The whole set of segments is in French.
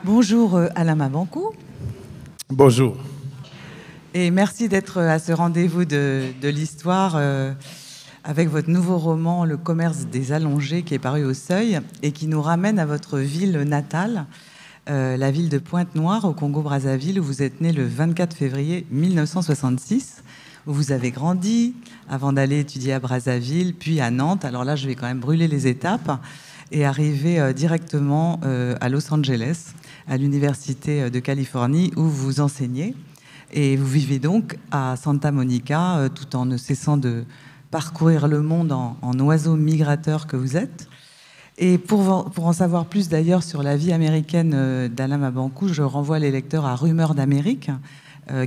Bonjour Alain Mabankou. Bonjour. Et merci d'être à ce rendez-vous de l'histoire avec votre nouveau roman Le commerce des allongés qui est paru au Seuil et qui nous ramène à votre ville natale, la ville de Pointe-Noire au Congo-Brazzaville où vous êtes né le 24 février 1966, où vous avez grandi avant d'aller étudier à Brazzaville, puis à Nantes. Alors là, je vais quand même brûler les étapes et arriver directement à Los Angeles, à l'Université de Californie où vous enseignez. Et vous vivez donc à Santa Monica tout en ne cessant de parcourir le monde en oiseau migrateur que vous êtes. Et pour en savoir plus d'ailleurs sur la vie américaine d'Alain Mabankou, je renvoie les lecteurs à Rumeurs d'Amérique,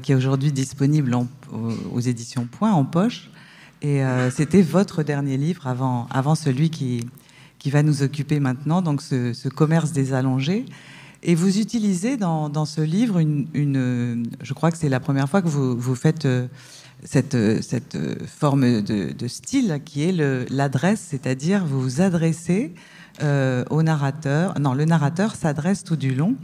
qui est aujourd'hui disponible aux éditions Point en poche. Et c'était votre dernier livre avant celui qui va nous occuper maintenant, donc ce commerce des allongés. Et vous utilisez dans ce livre je crois que c'est la première fois que vous faites cette forme de style qui est l'adresse, c'est-à-dire vous vous adressez au narrateur. Non, le narrateur s'adresse tout du long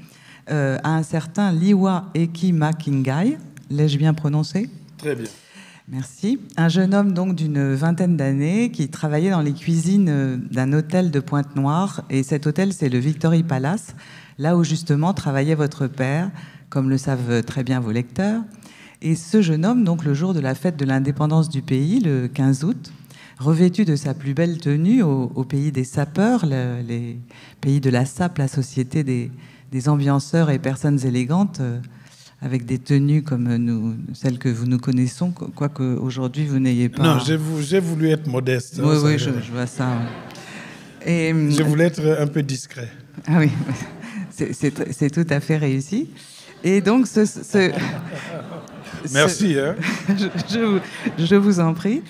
à un certain Liwa Eki Makingai. L'ai-je bien prononcé ? Très bien. Merci. Un jeune homme donc d'une vingtaine d'années qui travaillait dans les cuisines d'un hôtel de Pointe-Noire. Et cet hôtel, c'est le Victory Palace, là où justement travaillait votre père, comme le savent très bien vos lecteurs. Et ce jeune homme, donc le jour de la fête de l'indépendance du pays, le 15 août, revêtu de sa plus belle tenue au pays des sapeurs, les pays de la SAP, la société des ambianceurs et personnes élégantes, avec des tenues comme celles que nous connaissons, quoique aujourd'hui vous n'ayez pas... Non, j'ai voulu être modeste. Oui, oui, je vois ça. Et, je voulais être un peu discret. Ah oui, c'est tout à fait réussi. Et donc, merci. Hein. Je vous en prie.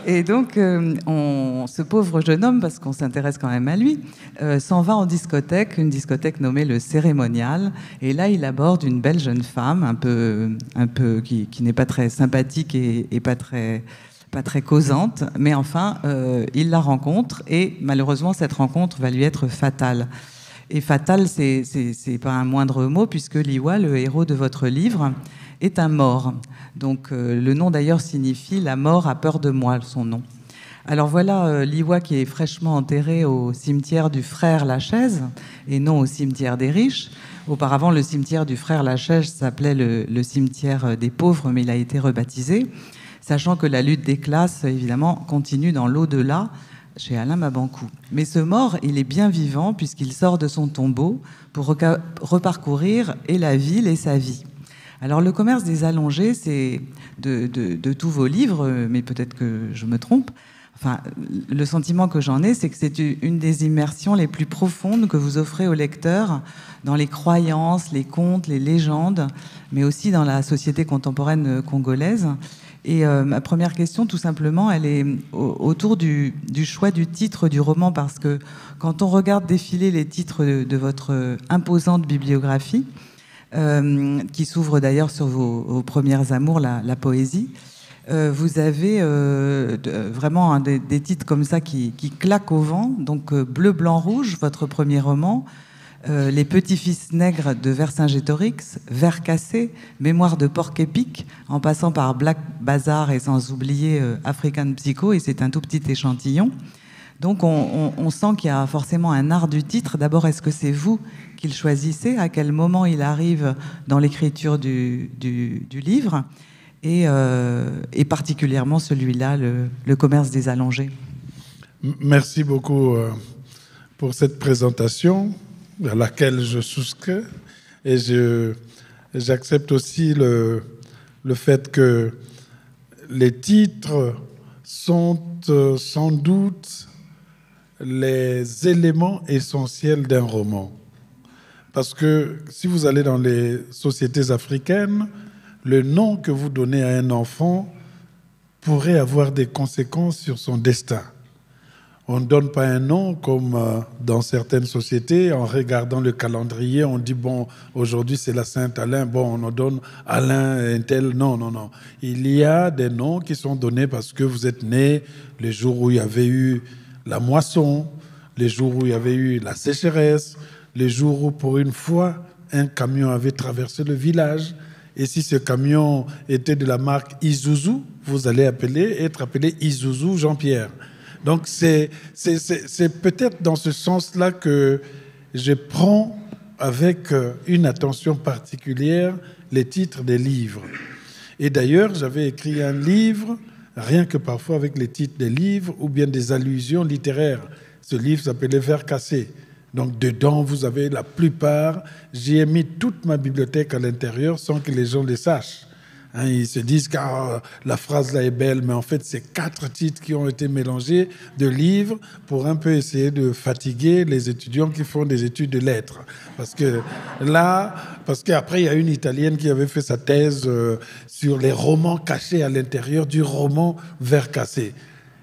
Et donc, ce pauvre jeune homme, parce qu'on s'intéresse quand même à lui, s'en va en discothèque, une discothèque nommée le Cérémonial. Et là, il aborde une belle jeune femme, un peu qui n'est pas très sympathique et pas très causante. Mais enfin, il la rencontre et malheureusement, cette rencontre va lui être fatale. Et fatale, c'est pas un moindre mot, puisque Liwa, le héros de votre livre, est un mort. Donc le nom d'ailleurs signifie « la mort a peur de moi », son nom. Alors voilà Liwa qui est fraîchement enterré au cimetière du frère Lachaise et non au cimetière des riches. Auparavant, le cimetière du frère Lachaise s'appelait le cimetière des pauvres, mais il a été rebaptisé, sachant que la lutte des classes, évidemment, continue dans l'au-delà chez Alain Mabankou. Mais ce mort, il est bien vivant puisqu'il sort de son tombeau pour reparcourir et la ville et sa vie. Alors, le commerce des allongés, c'est de tous vos livres, mais peut-être que je me trompe. Enfin, le sentiment que j'en ai, c'est que c'est une des immersions les plus profondes que vous offrez aux lecteurs dans les croyances, les contes, les légendes, mais aussi dans la société contemporaine congolaise. Et ma première question, tout simplement, elle est autour du choix du titre du roman, parce que quand on regarde défiler les titres de votre imposante bibliographie, qui s'ouvre d'ailleurs sur vos premières amours, la poésie. Vous avez vraiment des titres comme ça qui claquent au vent. Donc Bleu, Blanc, Rouge, votre premier roman, Les Petits-Fils Nègres de Vercingétorix, Vers cassé, Mémoire de porc épic, en passant par Black Bazar et sans oublier African Psycho, et c'est un tout petit échantillon. Donc on sent qu'il y a forcément un art du titre. D'abord, est-ce que c'est vous qui le choisissez ? À quel moment il arrive dans l'écriture du livre ? Et particulièrement celui-là, le commerce des allongés. Merci beaucoup pour cette présentation à laquelle je souscris. Et j'accepte aussi le fait que les titres sont sans doute les éléments essentiels d'un roman. Parce que si vous allez dans les sociétés africaines, le nom que vous donnez à un enfant pourrait avoir des conséquences sur son destin. On ne donne pas un nom comme dans certaines sociétés, en regardant le calendrier, on dit, bon, aujourd'hui c'est la Saint-Alain, bon, on en donne Alain, un tel. Non, non, non. Il y a des noms qui sont donnés parce que vous êtes né les jours où il y avait eu la moisson, les jours où il y avait eu la sécheresse, les jours où, pour une fois, un camion avait traversé le village. Et si ce camion était de la marque Isuzu, vous allez être appelé Isuzu Jean-Pierre. Donc c'est peut-être dans ce sens-là que je prends avec une attention particulière les titres des livres. Et d'ailleurs, j'avais écrit un livre, rien que parfois avec les titres des livres ou bien des allusions littéraires. Ce livre s'appelait Vers cassés. Donc dedans, vous avez la plupart. J'y ai mis toute ma bibliothèque à l'intérieur sans que les gens le sachent. Hein, ils se disent que la phrase là est belle, mais en fait, c'est 4 titres qui ont été mélangés de livres pour un peu essayer de fatiguer les étudiants qui font des études de lettres. Parce qu'après, il y a une Italienne qui avait fait sa thèse sur les romans cachés à l'intérieur du roman Vers cassés.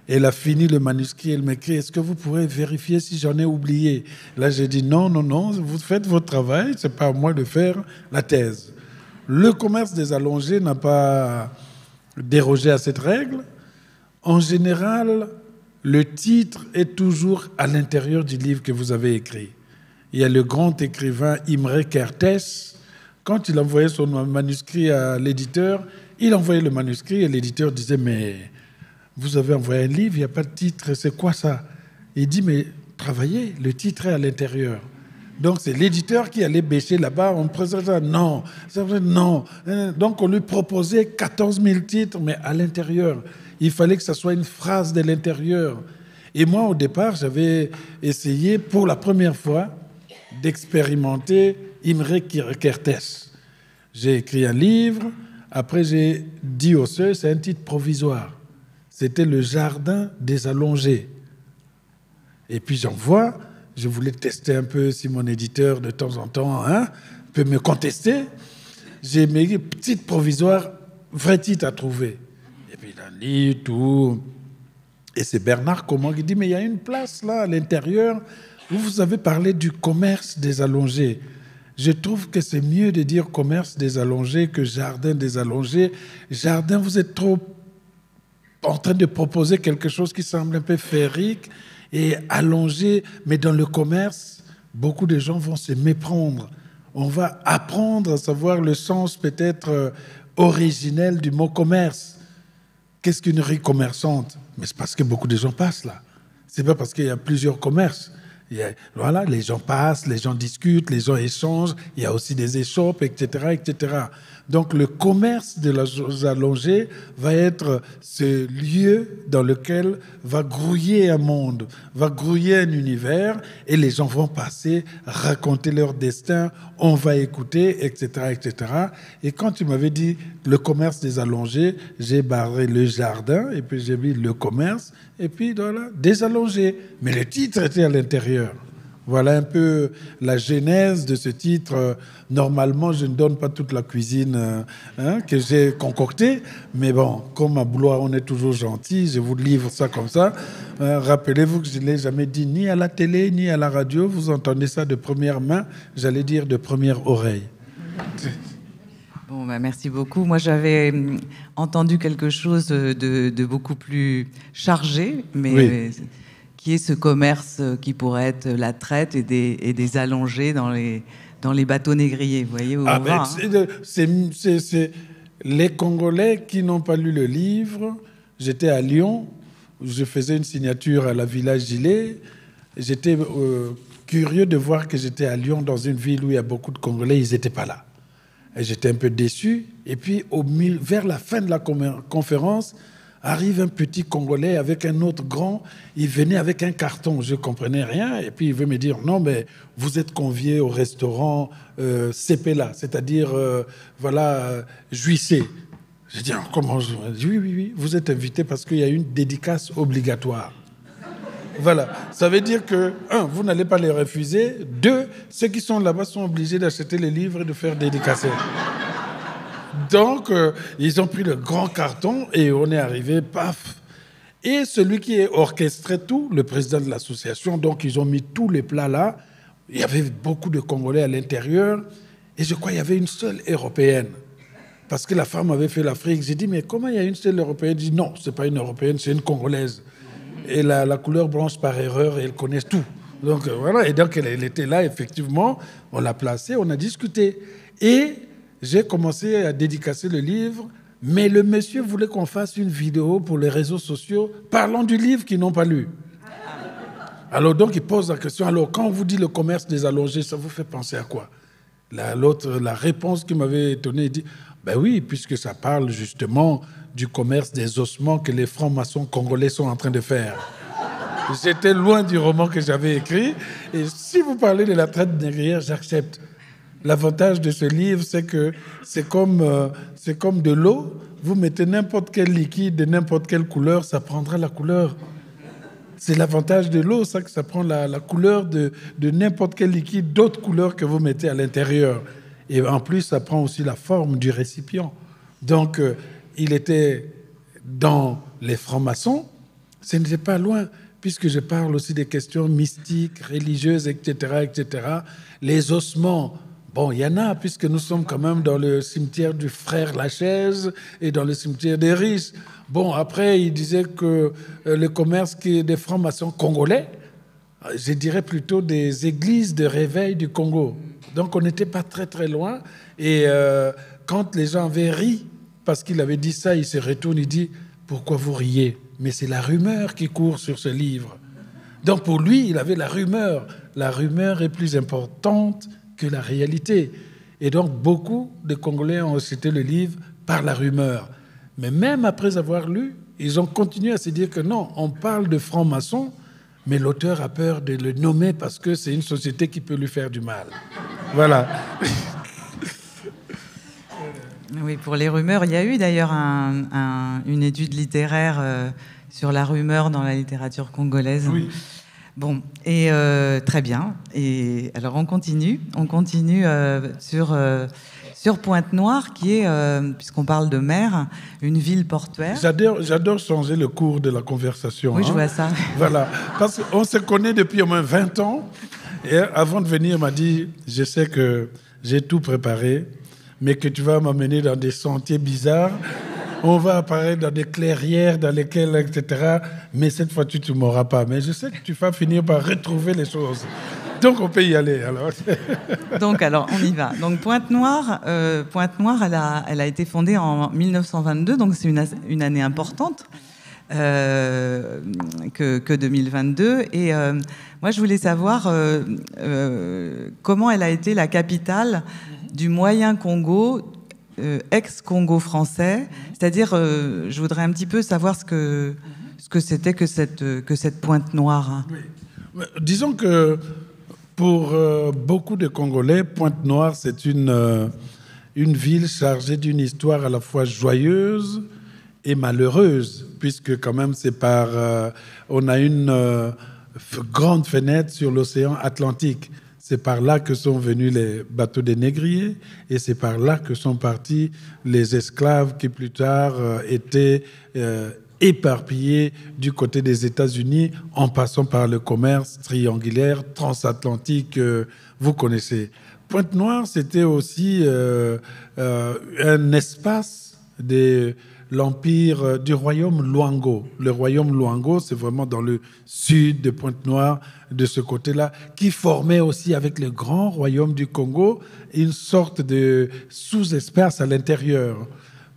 Elle a fini le manuscrit, elle m'écrit « Est-ce que vous pourrez vérifier si j'en ai oublié ?» Là, j'ai dit « Non, vous faites votre travail, c'est pas à moi de faire la thèse. » Le commerce des allongés n'a pas dérogé à cette règle. En général, le titre est toujours à l'intérieur du livre que vous avez écrit. Il y a le grand écrivain Imre Kertész. Quand il envoyait son manuscrit à l'éditeur, il envoyait le manuscrit et l'éditeur disait « Mais vous avez envoyé un livre, il n'y a pas de titre, c'est quoi ça ?» Il dit « Mais travaillez, le titre est à l'intérieur. » Donc, c'est l'éditeur qui allait bêcher là-bas. On présentait non. Donc, on lui proposait 14 000 titres, mais à l'intérieur. Il fallait que ça soit une phrase de l'intérieur. Et moi, au départ, j'avais essayé pour la première fois d'expérimenter Imre Kertész. J'ai écrit un livre. Après, j'ai dit au seuil, c'est un titre provisoire. C'était Le Jardin des allongés. Et puis, j'envoie. Je voulais tester un peu si mon éditeur, de temps en temps, peut me contester. J'ai mis titre provisoire, vrai titre à trouver. Et puis il a lu tout. Et c'est Bernard Comment qui dit « Mais il y a une place là, à l'intérieur, où vous avez parlé du commerce des allongés. » Je trouve que c'est mieux de dire commerce des allongés que jardin des allongés. Jardin, vous êtes trop en train de proposer quelque chose qui semble un peu féerique et allongé, mais dans le commerce, beaucoup de gens vont se méprendre. On va apprendre à savoir le sens peut-être originel du mot commerce. Qu'est-ce qu'une rue commerçante? Mais c'est parce que beaucoup de gens passent là. C'est pas parce qu'il y a plusieurs commerces. Voilà, les gens passent, les gens discutent, les gens échangent. Il y a aussi des échoppes, etc., etc. Donc, le commerce de la allongée va être ce lieu dans lequel va grouiller un monde, va grouiller un univers, et les gens vont passer, raconter leur destin, on va écouter, etc., etc. Et quand tu m'avais dit le commerce des allongés, j'ai barré le jardin, et puis j'ai mis le commerce, et puis voilà, des allongés. Mais le titre était à l'intérieur. Voilà un peu la genèse de ce titre. Normalement, je ne donne pas toute la cuisine que j'ai concoctée, mais bon, comme à Blois, on est toujours gentil, je vous livre ça comme ça. Rappelez-vous que je ne l'ai jamais dit ni à la télé, ni à la radio. Vous entendez ça de première main, j'allais dire de première oreille. Bon, merci beaucoup. Moi, j'avais entendu quelque chose de beaucoup plus chargé, mais... Oui. Qui est ce commerce qui pourrait être la traite et des allongés dans les bateaux négriers. Vous voyez où on va, c'est les Congolais qui n'ont pas lu le livre. J'étais à Lyon, je faisais une signature à la Villa Gilet. J'étais curieux de voir que j'étais à Lyon, dans une ville où il y a beaucoup de Congolais. Ils n'étaient pas là. Et j'étais un peu déçu. Et puis, vers la fin de la conférence, arrive un petit Congolais avec un autre grand. Il venait avec un carton. Je ne comprenais rien. Et puis, il veut me dire, non, mais vous êtes convié au restaurant Sepela, c'est-à-dire, Juissé. J'ai dit, comment je... Oui, vous êtes invité parce qu'il y a une dédicace obligatoire. Voilà. Ça veut dire que, 1, vous n'allez pas les refuser. 2, ceux qui sont là-bas sont obligés d'acheter les livres et de faire dédicacer. Donc, ils ont pris le grand carton et on est arrivé, paf. Et celui qui orchestrait tout, le président de l'association, donc ils ont mis tous les plats là. Il y avait beaucoup de Congolais à l'intérieur. Et je crois qu'il y avait une seule Européenne. Parce que la femme avait fait l'Afrique. J'ai dit, mais comment il y a une seule Européenne? J'ai dit, non, ce n'est pas une Européenne, c'est une Congolaise. Et la couleur blanche par erreur, elle connaît tout. Donc voilà, et donc elle était là, effectivement, on l'a placée, on a discuté. Et j'ai commencé à dédicacer le livre, mais le monsieur voulait qu'on fasse une vidéo pour les réseaux sociaux parlant du livre qu'ils n'ont pas lu. Alors donc il pose la question, alors quand on vous dit le commerce des allongés, ça vous fait penser à quoi? La réponse qui m'avait étonné, il dit, ben oui, puisque ça parle justement du commerce des ossements que les francs-maçons congolais sont en train de faire. J'étais loin du roman que j'avais écrit. Et si vous parlez de la traite négrière, j'accepte. L'avantage de ce livre, c'est que c'est comme de l'eau. Vous mettez n'importe quel liquide de n'importe quelle couleur, ça prendra la couleur. C'est l'avantage de l'eau, ça, que ça prend la couleur de n'importe quel liquide, d'autres couleurs que vous mettez à l'intérieur. Et en plus, ça prend aussi la forme du récipient. Donc, il était dans les francs-maçons. Ce n'était pas loin, puisque je parle aussi des questions mystiques, religieuses, etc., etc. Les ossements, bon, il y en a, puisque nous sommes quand même dans le cimetière du frère Lachaise et dans le cimetière des riches. Bon, après, il disait que le commerce des francs-maçons congolais, je dirais plutôt des églises de réveil du Congo. Donc, on n'était pas très, très loin. Et quand les gens avaient ri, parce qu'il avait dit ça, il se retourne, il dit « Pourquoi vous riez ?» Mais c'est la rumeur qui court sur ce livre. Donc pour lui, il avait la rumeur. La rumeur est plus importante que la réalité. Et donc beaucoup de Congolais ont cité le livre par la rumeur. Mais même après avoir lu, ils ont continué à se dire que non, on parle de francs-maçons, mais l'auteur a peur de le nommer parce que c'est une société qui peut lui faire du mal. Voilà. Oui, pour les rumeurs, il y a eu d'ailleurs une étude littéraire sur la rumeur dans la littérature congolaise. Oui. Bon, et très bien. Et alors on continue sur Pointe-Noire, qui est, puisqu'on parle de mer, une ville portuaire. J'adore changer le cours de la conversation. Oui, je vois ça. Voilà, parce qu'on se connaît depuis au moins 20 ans. Et avant de venir, il m'a dit, je sais que j'ai tout préparé, mais que tu vas m'amener dans des sentiers bizarres. On va apparaître dans des clairières dans lesquelles, etc. Mais cette fois, tu ne m'auras pas. Mais je sais que tu vas finir par retrouver les choses. Donc, on peut y aller, alors. Donc, alors, on y va. Donc, Pointe-Noire, elle a été fondée en 1922, donc c'est une année importante que 2022. Et moi, je voulais savoir comment elle a été la capitale du Moyen Congo, ex-Congo français. C'est-à-dire, je voudrais un petit peu savoir ce que c'était que cette Pointe-Noire. Oui. Disons que pour beaucoup de Congolais, Pointe-Noire, c'est une ville chargée d'une histoire à la fois joyeuse et malheureuse, puisque quand même on a une grande fenêtre sur l'océan Atlantique. C'est par là que sont venus les bateaux des négriers et c'est par là que sont partis les esclaves qui plus tard étaient éparpillés du côté des États-Unis en passant par le commerce triangulaire transatlantique, vous connaissez. Pointe-Noire, c'était aussi un espace de l'empire du royaume Luango. Le royaume Luango, c'est vraiment dans le sud de Pointe-Noire, de ce côté-là, qui formait aussi avec le grand royaume du Congo une sorte de sous-espace à l'intérieur.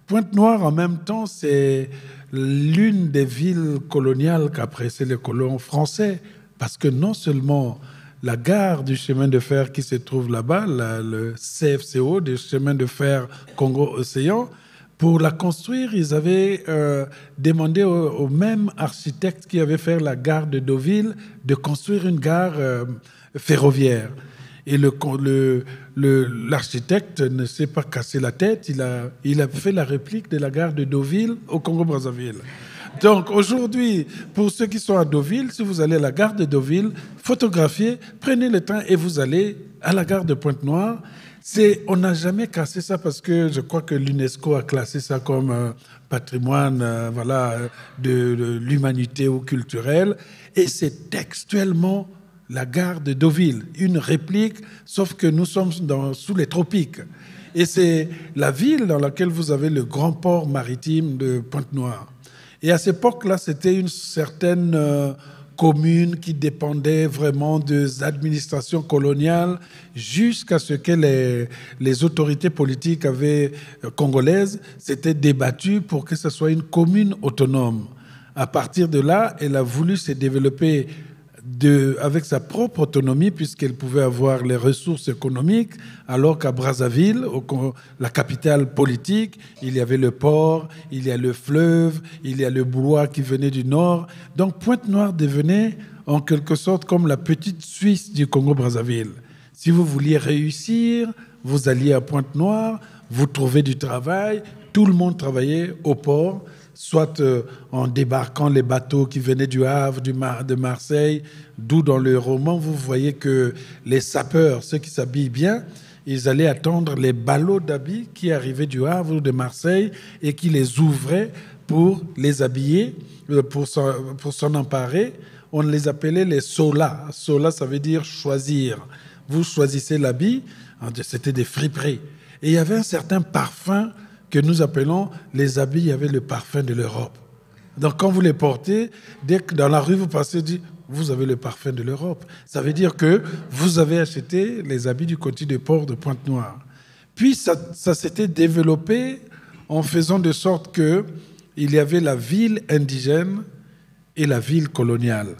Pointe-Noire, en même temps, c'est l'une des villes coloniales qu'appréciaient les colons français, parce que non seulement la gare du chemin de fer qui se trouve là-bas, le CFCO, du chemin de fer Congo-Océan, pour la construire, ils avaient demandé au même architecte qui avait fait la gare de Deauville de construire une gare ferroviaire. Et l'architecte ne s'est pas cassé la tête, il a fait la réplique de la gare de Deauville au Congo-Brazzaville. Donc aujourd'hui, pour ceux qui sont à Deauville, si vous allez à la gare de Deauville, photographiez, prenez le train et vous allez à la gare de Pointe-Noire. On n'a jamais cassé ça parce que je crois que l'UNESCO a classé ça comme patrimoine de l'humanité ou culturel. Et c'est textuellement la gare de Deauville, une réplique, sauf que nous sommes sous les tropiques. Et c'est la ville dans laquelle vous avez le grand port maritime de Pointe-Noire. Et à cette époque-là, c'était une certaine commune qui dépendait vraiment des administrations coloniales jusqu'à ce que les autorités politiques congolaises s'étaient débattues pour que ce soit une commune autonome. À partir de là, elle a voulu se développer avec sa propre autonomie, puisqu'elle pouvait avoir les ressources économiques, alors qu'à Brazzaville, la capitale politique, il y avait le port, il y a le fleuve, il y a le bois qui venait du nord. Donc Pointe-Noire devenait en quelque sorte comme la petite Suisse du Congo-Brazzaville. Si vous vouliez réussir, vous alliez à Pointe-Noire, vous trouvez du travail, tout le monde travaillait au port, soit en débarquant les bateaux qui venaient du Havre, de Marseille, d'où dans le roman, vous voyez que les sapeurs, ceux qui s'habillent bien, ils allaient attendre les ballots d'habits qui arrivaient du Havre ou de Marseille et qui les ouvraient pour les habiller, pour s'en emparer. On les appelait les solas. Sola, ça veut dire choisir. Vous choisissez l'habit, c'était des friperies. Et il y avait un certain parfum que nous appelons les habits, il y avait le parfum de l'Europe. Donc quand vous les portez, dès que dans la rue vous passez, vous dites, vous avez le parfum de l'Europe. Ça veut dire que vous avez acheté les habits du côté de port de Pointe-Noire. Puis ça s'était développé en faisant de sorte qu'il y avait la ville indigène et la ville coloniale.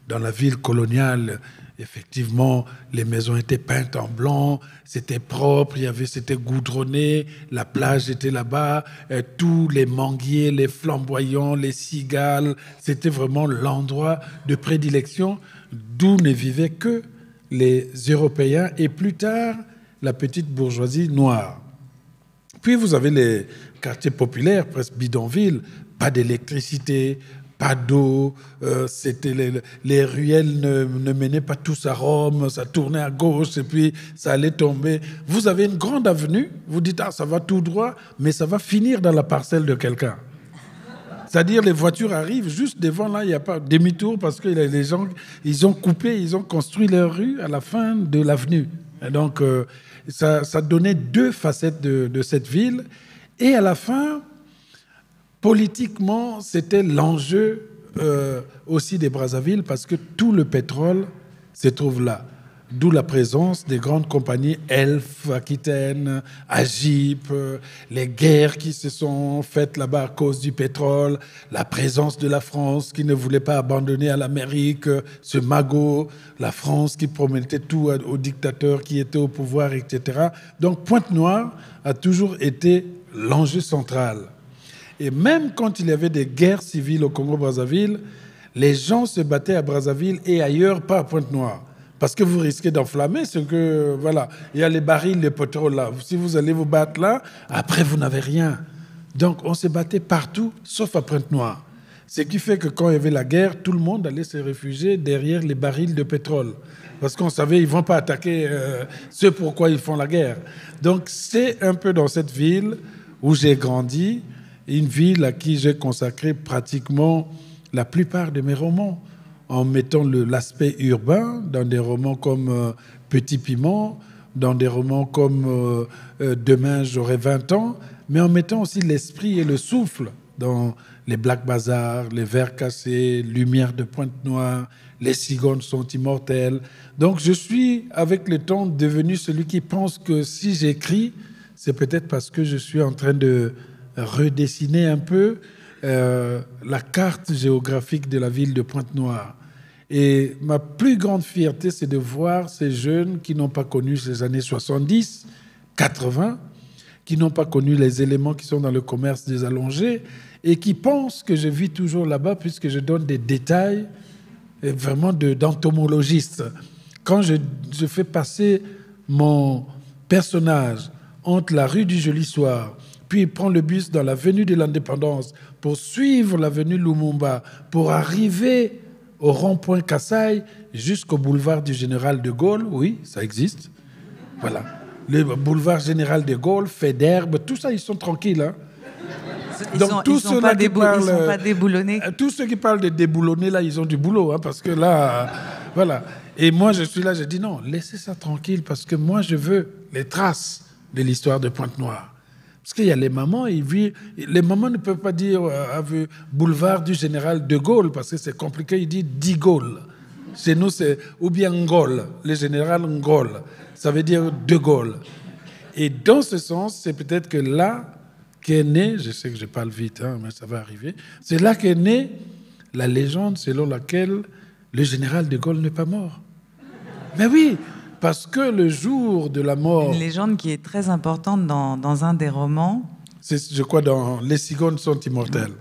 Dans la ville coloniale, effectivement, les maisons étaient peintes en blanc, c'était propre, c'était goudronné, la plage était là-bas, tous les manguiers, les flamboyants, les cigales, c'était vraiment l'endroit de prédilection d'où ne vivaient que les Européens et plus tard, la petite bourgeoisie noire. Puis vous avez les quartiers populaires, presque bidonvilles, pas d'électricité, pas d'eau, les ruelles ne menaient pas tous à Rome, ça tournait à gauche et puis ça allait tomber. Vous avez une grande avenue, vous dites, ça va tout droit, mais ça va finir dans la parcelle de quelqu'un. C'est-à-dire les voitures arrivent juste devant, là, il n'y a pas demi-tour parce que les gens, ils ont coupé, ils ont construit leur rue à la fin de l'avenue. Et donc, ça donnait deux facettes de cette ville. Et à la fin, politiquement, c'était l'enjeu aussi des Brazzaville parce que tout le pétrole se trouve là. D'où la présence des grandes compagnies Elf, Aquitaine, Agip, les guerres qui se sont faites là-bas à cause du pétrole, la présence de la France qui ne voulait pas abandonner à l'Amérique, ce magot, la France qui promettait tout aux dictateurs qui étaient au pouvoir, etc. Donc Pointe-Noire a toujours été l'enjeu central. Et même quand il y avait des guerres civiles au Congo-Brazzaville, les gens se battaient à Brazzaville et ailleurs, pas à Pointe-Noire. Parce que vous risquez d'enflammer, voilà, il y a les barils de pétrole là. Si vous allez vous battre là, après vous n'avez rien. Donc on se battait partout, sauf à Pointe-Noire. Ce qui fait que quand il y avait la guerre, tout le monde allait se réfugier derrière les barils de pétrole. Parce qu'on savait qu'ils ne vont pas attaquer ce pourquoi ils font la guerre. Donc c'est un peu dans cette ville où j'ai grandi, une ville à qui j'ai consacré pratiquement la plupart de mes romans, en mettant l'aspect urbain dans des romans comme Petit Piment, dans des romans comme Demain j'aurai 20 ans, mais en mettant aussi l'esprit et le souffle dans les Black Bazaar, les Vers cassés, Lumière de Pointe-Noire, Les cigognes sont immortelles. Donc je suis, avec le temps, devenu celui qui pense que si j'écris, c'est peut-être parce que je suis en train de redessiner un peu la carte géographique de la ville de Pointe-Noire. Et ma plus grande fierté, c'est de voir ces jeunes qui n'ont pas connu ces années 70, 80, qui n'ont pas connu les éléments qui sont dans le commerce des allongés et qui pensent que je vis toujours là-bas puisque je donne des détails vraiment d'entomologiste. Quand je fais passer mon personnage entre la rue du Joli Soir, puis il prend le bus dans l'avenue de l'Indépendance pour suivre l'avenue Lumumba, pour arriver au rond-point Kassaï jusqu'au boulevard du Général de Gaulle. Oui, ça existe. Voilà. Le boulevard Général de Gaulle, fait d'herbe, tout ça, ils sont tranquilles. Hein. Ils ne sont pas déboulonnés. Tous ceux qui parlent de déboulonnés, là, ils ont du boulot. Hein, parce que là, voilà. Et moi, je suis là, je dis non, laissez ça tranquille parce que moi, je veux les traces de l'histoire de Pointe-Noire. Parce qu'il y a les mamans, les mamans ne peuvent pas dire boulevard du général de Gaulle, parce que c'est compliqué, ils disent de Gaulle. Chez nous, c'est ou bien Ngol, le général Ngol. Ça veut dire de Gaulle. Et dans ce sens, c'est peut-être que là qu'est née, je sais que je parle vite, mais ça va arriver, c'est là qu'est née la légende selon laquelle le général de Gaulle n'est pas mort. Mais oui, parce que le jour de la mort... Une légende qui est très importante dans un des romans. C'est, je crois, dans Les cigognes sont immortelles.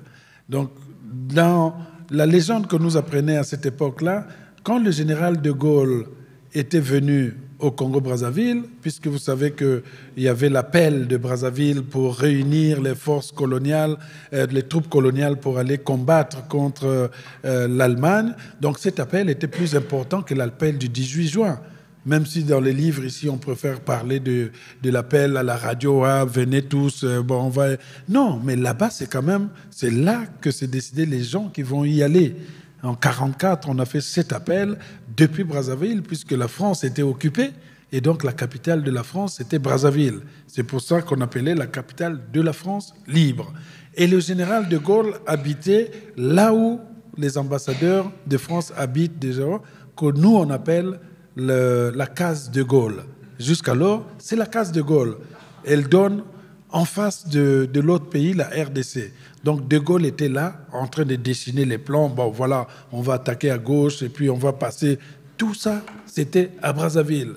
Donc, dans la légende que nous apprenait à cette époque-là, quand le général de Gaulle était venu au Congo-Brazzaville, puisque vous savez qu'il y avait l'appel de Brazzaville pour réunir les forces coloniales, les troupes coloniales pour aller combattre contre l'Allemagne. Donc cet appel était plus important que l'appel du 18 juin. Même si dans les livres ici, on préfère parler de l'appel à la radio, venez tous, bon, on va... Non, mais là-bas, c'est là que c'est décidé les gens qui vont y aller. En 1944, on a fait cet appel depuis Brazzaville, puisque la France était occupée, et donc la capitale de la France, c'était Brazzaville. C'est pour ça qu'on appelait la capitale de la France libre. Et le général de Gaulle habitait là où les ambassadeurs de France habitent déjà, que nous, on appelle la case de Gaulle. Jusqu'alors, c'est la case de Gaulle. Elle donne en face de l'autre pays, la RDC. Donc De Gaulle était là, en train de dessiner les plans. Bon, voilà, on va attaquer à gauche et puis on va passer. Tout ça, c'était à Brazzaville.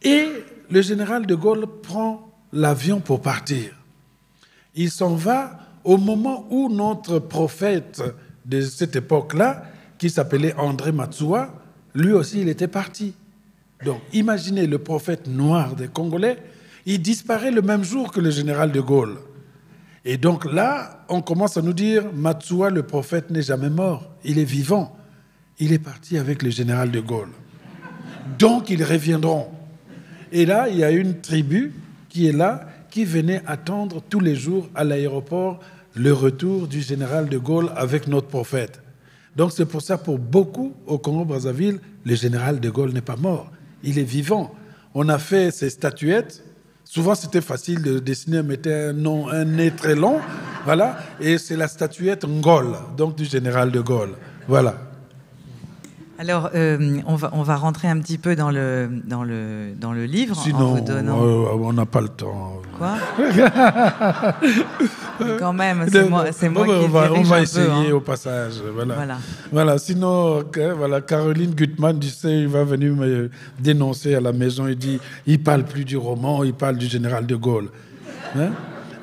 Et le général de Gaulle prend l'avion pour partir. Il s'en va au moment où notre prophète de cette époque-là, qui s'appelait André Matsuwa, lui aussi, il était parti. Donc, imaginez le prophète noir des Congolais, il disparaît le même jour que le général de Gaulle. Et donc là, on commence à nous dire, Matsuwa, le prophète, n'est jamais mort. Il est vivant. Il est parti avec le général de Gaulle. Donc, ils reviendront. Et là, il y a une tribu qui est là, qui venait attendre tous les jours à l'aéroport le retour du général de Gaulle avec notre prophète. Donc, c'est pour ça, pour beaucoup, au Congo-Brazzaville, le général de Gaulle n'est pas mort. Il est vivant. On a fait ces statuettes. Souvent, c'était facile de dessiner, mettre un nez très long. Voilà. Et c'est la statuette Ngol, donc du général de Gaulle. Voilà. Alors, on va rentrer un petit peu dans le livre. Sinon, en vous donnant... on n'a pas le temps. Quoi? Quand même, c'est moi qui on va essayer peu, au passage. Voilà. Sinon, voilà, Caroline Gutmann, tu sais, il va venir me dénoncer à la maison. Il dit, il parle plus du roman, il parle du général de Gaulle. Hein?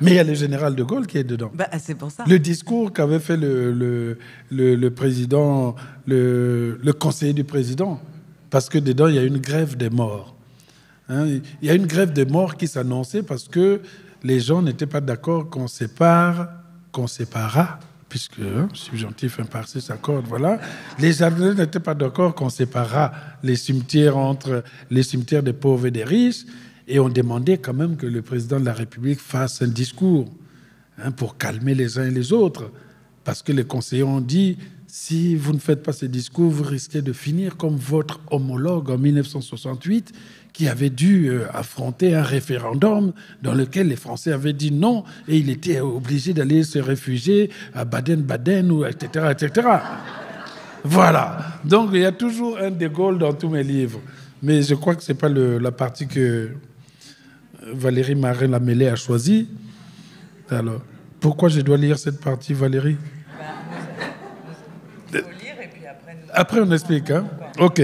Mais il y a le général de Gaulle qui est dedans. C'est pour ça. Le discours qu'avait fait le président, le conseiller du président, parce que dedans, il y a une grève des morts. Hein? Il y a une grève des morts qui s'annonçait parce que les gens n'étaient pas d'accord qu'on séparera, puisque, subjonctif imparti s'accorde, voilà. Les jardins n'étaient pas d'accord qu'on séparera les cimetières entre les cimetières des pauvres et des riches. Et on demandait quand même que le président de la République fasse un discours pour calmer les uns et les autres. Parce que les conseillers ont dit, si vous ne faites pas ce discours, vous risquez de finir comme votre homologue en 1968, qui avait dû affronter un référendum dans lequel les Français avaient dit non, et il était obligé d'aller se réfugier à Baden-Baden, etc., etc. Voilà. Donc, il y a toujours un de Gaulle dans tous mes livres. Mais je crois que ce n'est pas la partie que Valérie Marin-Lamellé a choisie. Alors, pourquoi je dois lire cette partie, Valérie? Il faut lire et puis après on explique. Hein? OK.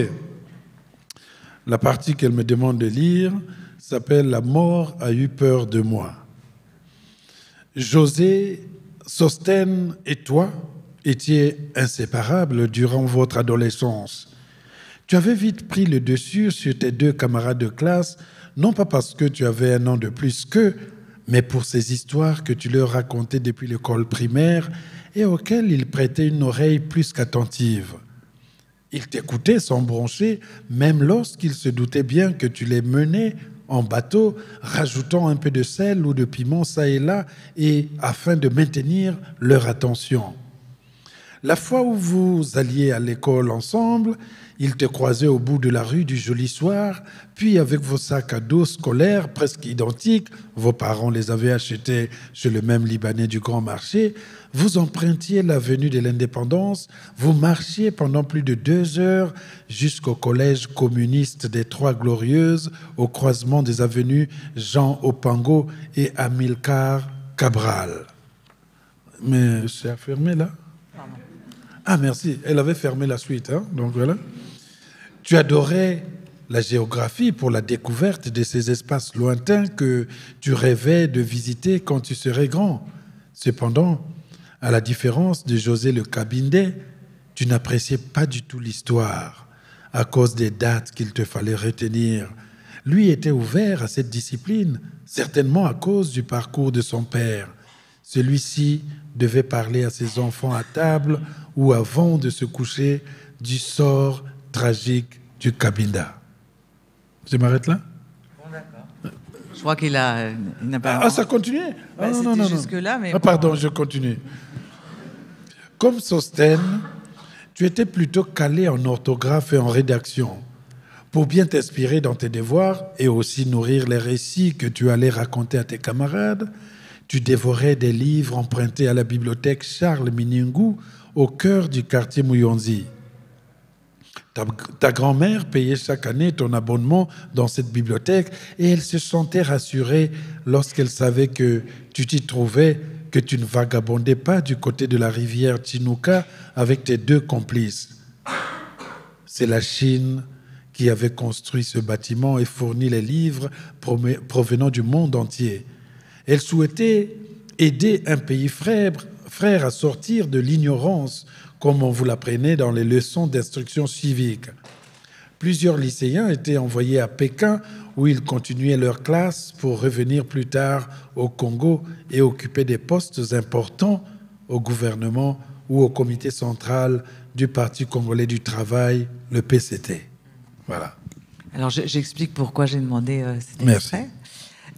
La partie qu'elle me demande de lire s'appelle « La mort a eu peur de moi ». José, Sostène et toi étiez inséparables durant votre adolescence. Tu avais vite pris le dessus sur tes deux camarades de classe, non pas parce que tu avais un an de plus qu'eux, mais pour ces histoires que tu leur racontais depuis l'école primaire et auxquelles ils prêtaient une oreille plus qu'attentive. Ils t'écoutaient sans broncher, même lorsqu'ils se doutaient bien que tu les menais en bateau, rajoutant un peu de sel ou de piment ça et là, et afin de maintenir leur attention. La fois où vous alliez à l'école ensemble, il te croisait au bout de la rue du joli soir, puis avec vos sacs à dos scolaires presque identiques, vos parents les avaient achetés chez le même Libanais du Grand Marché, vous empruntiez l'avenue de l'Indépendance, vous marchiez pendant plus de 2 heures jusqu'au collège communiste des Trois Glorieuses, au croisement des avenues Jean Opango et Amilcar Cabral. Mais c'est fermé là? Ah merci, elle avait fermé la suite, hein? Donc voilà. Tu adorais la géographie pour la découverte de ces espaces lointains que tu rêvais de visiter quand tu serais grand. Cependant, à la différence de José Le Cabindé, tu n'appréciais pas du tout l'histoire à cause des dates qu'il te fallait retenir. Lui était ouvert à cette discipline, certainement à cause du parcours de son père. Celui-ci devait parler à ses enfants à table ou avant de se coucher du sort tragique du Cabinda. Je m'arrête là? Bon, d'accord. Je crois qu'il n'a pas... Ah, ça continuait? Bah, c'était jusque-là, mais... Ah, pardon, je continue. Comme Sostène, tu étais plutôt calé en orthographe et en rédaction. Pour bien t'inspirer dans tes devoirs et aussi nourrir les récits que tu allais raconter à tes camarades, tu dévorais des livres empruntés à la bibliothèque Charles Miningu au cœur du quartier Muyonzi. Ta grand-mère payait chaque année ton abonnement dans cette bibliothèque et elle se sentait rassurée lorsqu'elle savait que tu t'y trouvais, que tu ne vagabondais pas du côté de la rivière Chinooka avec tes 2 complices. C'est la Chine qui avait construit ce bâtiment et fourni les livres provenant du monde entier. Elle souhaitait aider un pays frère à sortir de l'ignorance, comme on vous l'apprenait dans les leçons d'instruction civique. Plusieurs lycéens étaient envoyés à Pékin, où ils continuaient leur classe pour revenir plus tard au Congo et occuper des postes importants au gouvernement ou au comité central du Parti congolais du travail, le PCT. Voilà. Alors j'explique pourquoi j'ai demandé cet Merci. extrait.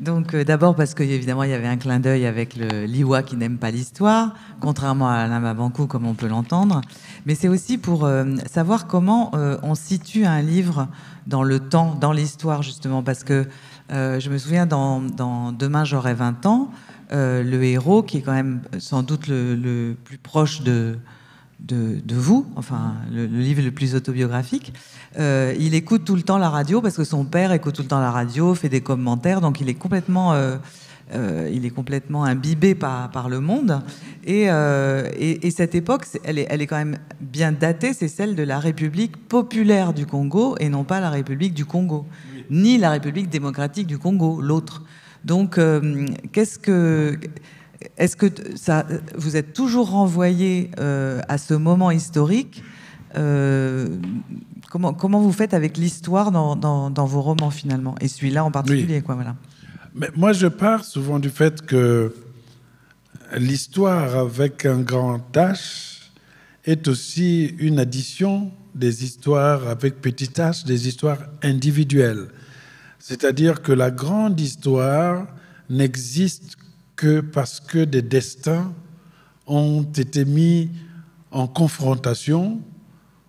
Donc d'abord parce qu'évidemment il y avait un clin d'œil avec le Liwa qui n'aime pas l'histoire, contrairement à Alain Mabankou comme on peut l'entendre. Mais c'est aussi pour savoir comment on situe un livre dans le temps, dans l'histoire justement. Parce que je me souviens dans Demain j'aurai 20 ans, le héros qui est quand même sans doute le plus proche de vous, enfin le livre le plus autobiographique, il écoute tout le temps la radio parce que son père écoute tout le temps la radio, fait des commentaires, donc il est complètement imbibé par le monde. Et cette époque, elle est quand même bien datée, c'est celle de la République populaire du Congo et non pas la République du Congo, oui, ni la République démocratique du Congo, l'autre. Donc est-ce que vous êtes toujours renvoyé à ce moment historique? Comment vous faites avec l'histoire dans vos romans finalement? Et celui-là en particulier, oui. Quoi, voilà. Mais moi, je pars souvent du fait que l'histoire avec un grand H est aussi une addition des histoires avec petit h, des histoires individuelles. C'est-à-dire que la grande histoire n'existe que parce que des destins ont été mis en confrontation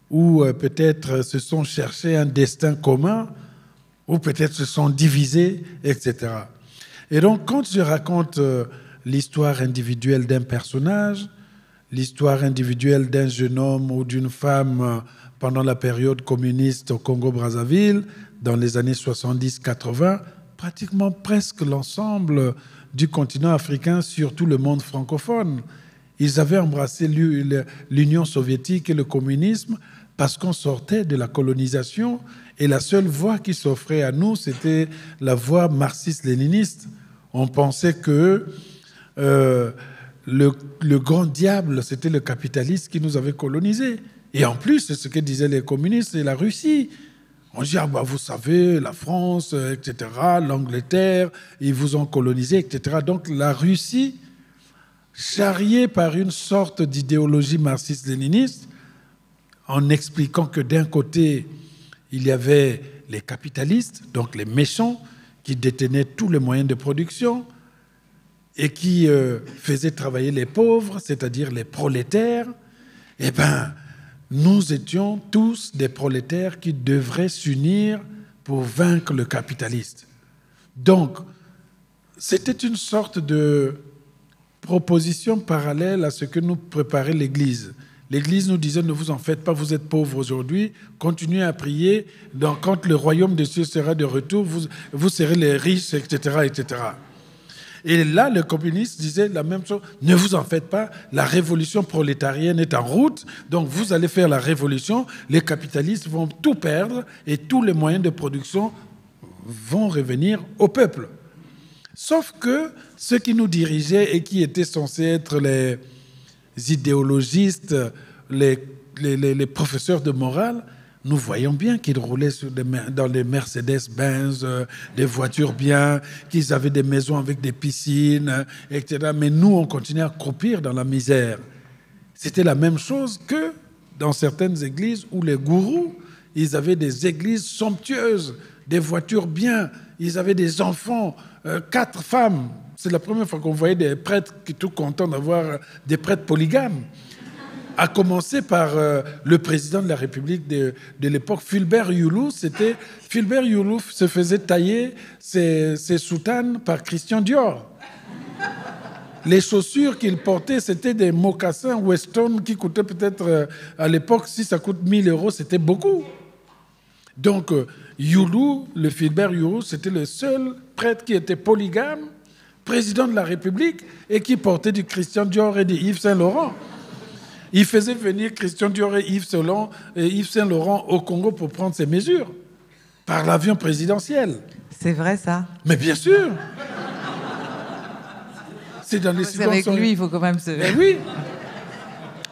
ou peut-être se sont cherchés un destin commun ou peut-être se sont divisés, etc. Et donc, quand je raconte l'histoire individuelle d'un personnage, l'histoire individuelle d'un jeune homme ou d'une femme pendant la période communiste au Congo-Brazzaville, dans les années 70-80, pratiquement presque l'ensemble du continent africain, surtout le monde francophone. Ils avaient embrassé l'Union soviétique et le communisme parce qu'on sortait de la colonisation et la seule voie qui s'offrait à nous, c'était la voie marxiste-léniniste. On pensait que le grand diable, c'était le capitaliste qui nous avait colonisés. Et en plus, c'est ce que disaient les communistes et la Russie. On dit, ah bah, vous savez, la France, etc., l'Angleterre, ils vous ont colonisé, etc. Donc la Russie, charriée par une sorte d'idéologie marxiste-léniniste, en expliquant que d'un côté, il y avait les capitalistes, donc les méchants, qui détenaient tous les moyens de production et qui faisaient travailler les pauvres, c'est-à-dire les prolétaires. eh bien, nous étions tous des prolétaires qui devraient s'unir pour vaincre le capitaliste. Donc, c'était une sorte de proposition parallèle à ce que nous préparait l'Église. L'Église nous disait, ne vous en faites pas, vous êtes pauvres aujourd'hui, continuez à prier, donc, quand le royaume des cieux sera de retour, vous serez les riches, etc., etc. Et là, le communiste disait la même chose, ne vous en faites pas, la révolution prolétarienne est en route, donc vous allez faire la révolution, les capitalistes vont tout perdre et tous les moyens de production vont revenir au peuple. Sauf que ceux qui nous dirigeaient et qui étaient censés être les idéologistes, les professeurs de morale, nous voyons bien qu'ils roulaient dans des Mercedes-Benz, des voitures bien, qu'ils avaient des maisons avec des piscines, etc. Mais nous, on continuait à croupir dans la misère. C'était la même chose que dans certaines églises où les gourous, ils avaient des églises somptueuses, des voitures bien, ils avaient des enfants, 4 femmes. C'est la première fois qu'on voyait des prêtres qui étaient tout contents d'avoir des prêtres polygames. À commencer par le président de la République de l'époque, Fulbert Youlou. Fulbert Youlou se faisait tailler ses soutanes par Christian Dior. Les chaussures qu'il portait, c'était des mocassins Weston qui coûtaient peut-être, à l'époque, si ça coûte 1 000 €, c'était beaucoup. Donc, Youlou, le Fulbert Youlou, c'était le seul prêtre qui était polygame, président de la République, et qui portait du Christian Dior et du Yves Saint Laurent. Il faisait venir Christian Dior et Yves Saint Laurent au Congo pour prendre ses mesures, par l'avion présidentiel. C'est vrai, ça? Mais bien sûr. C'est dans les cigognes. Avec lui, il faut quand même se... Mais oui.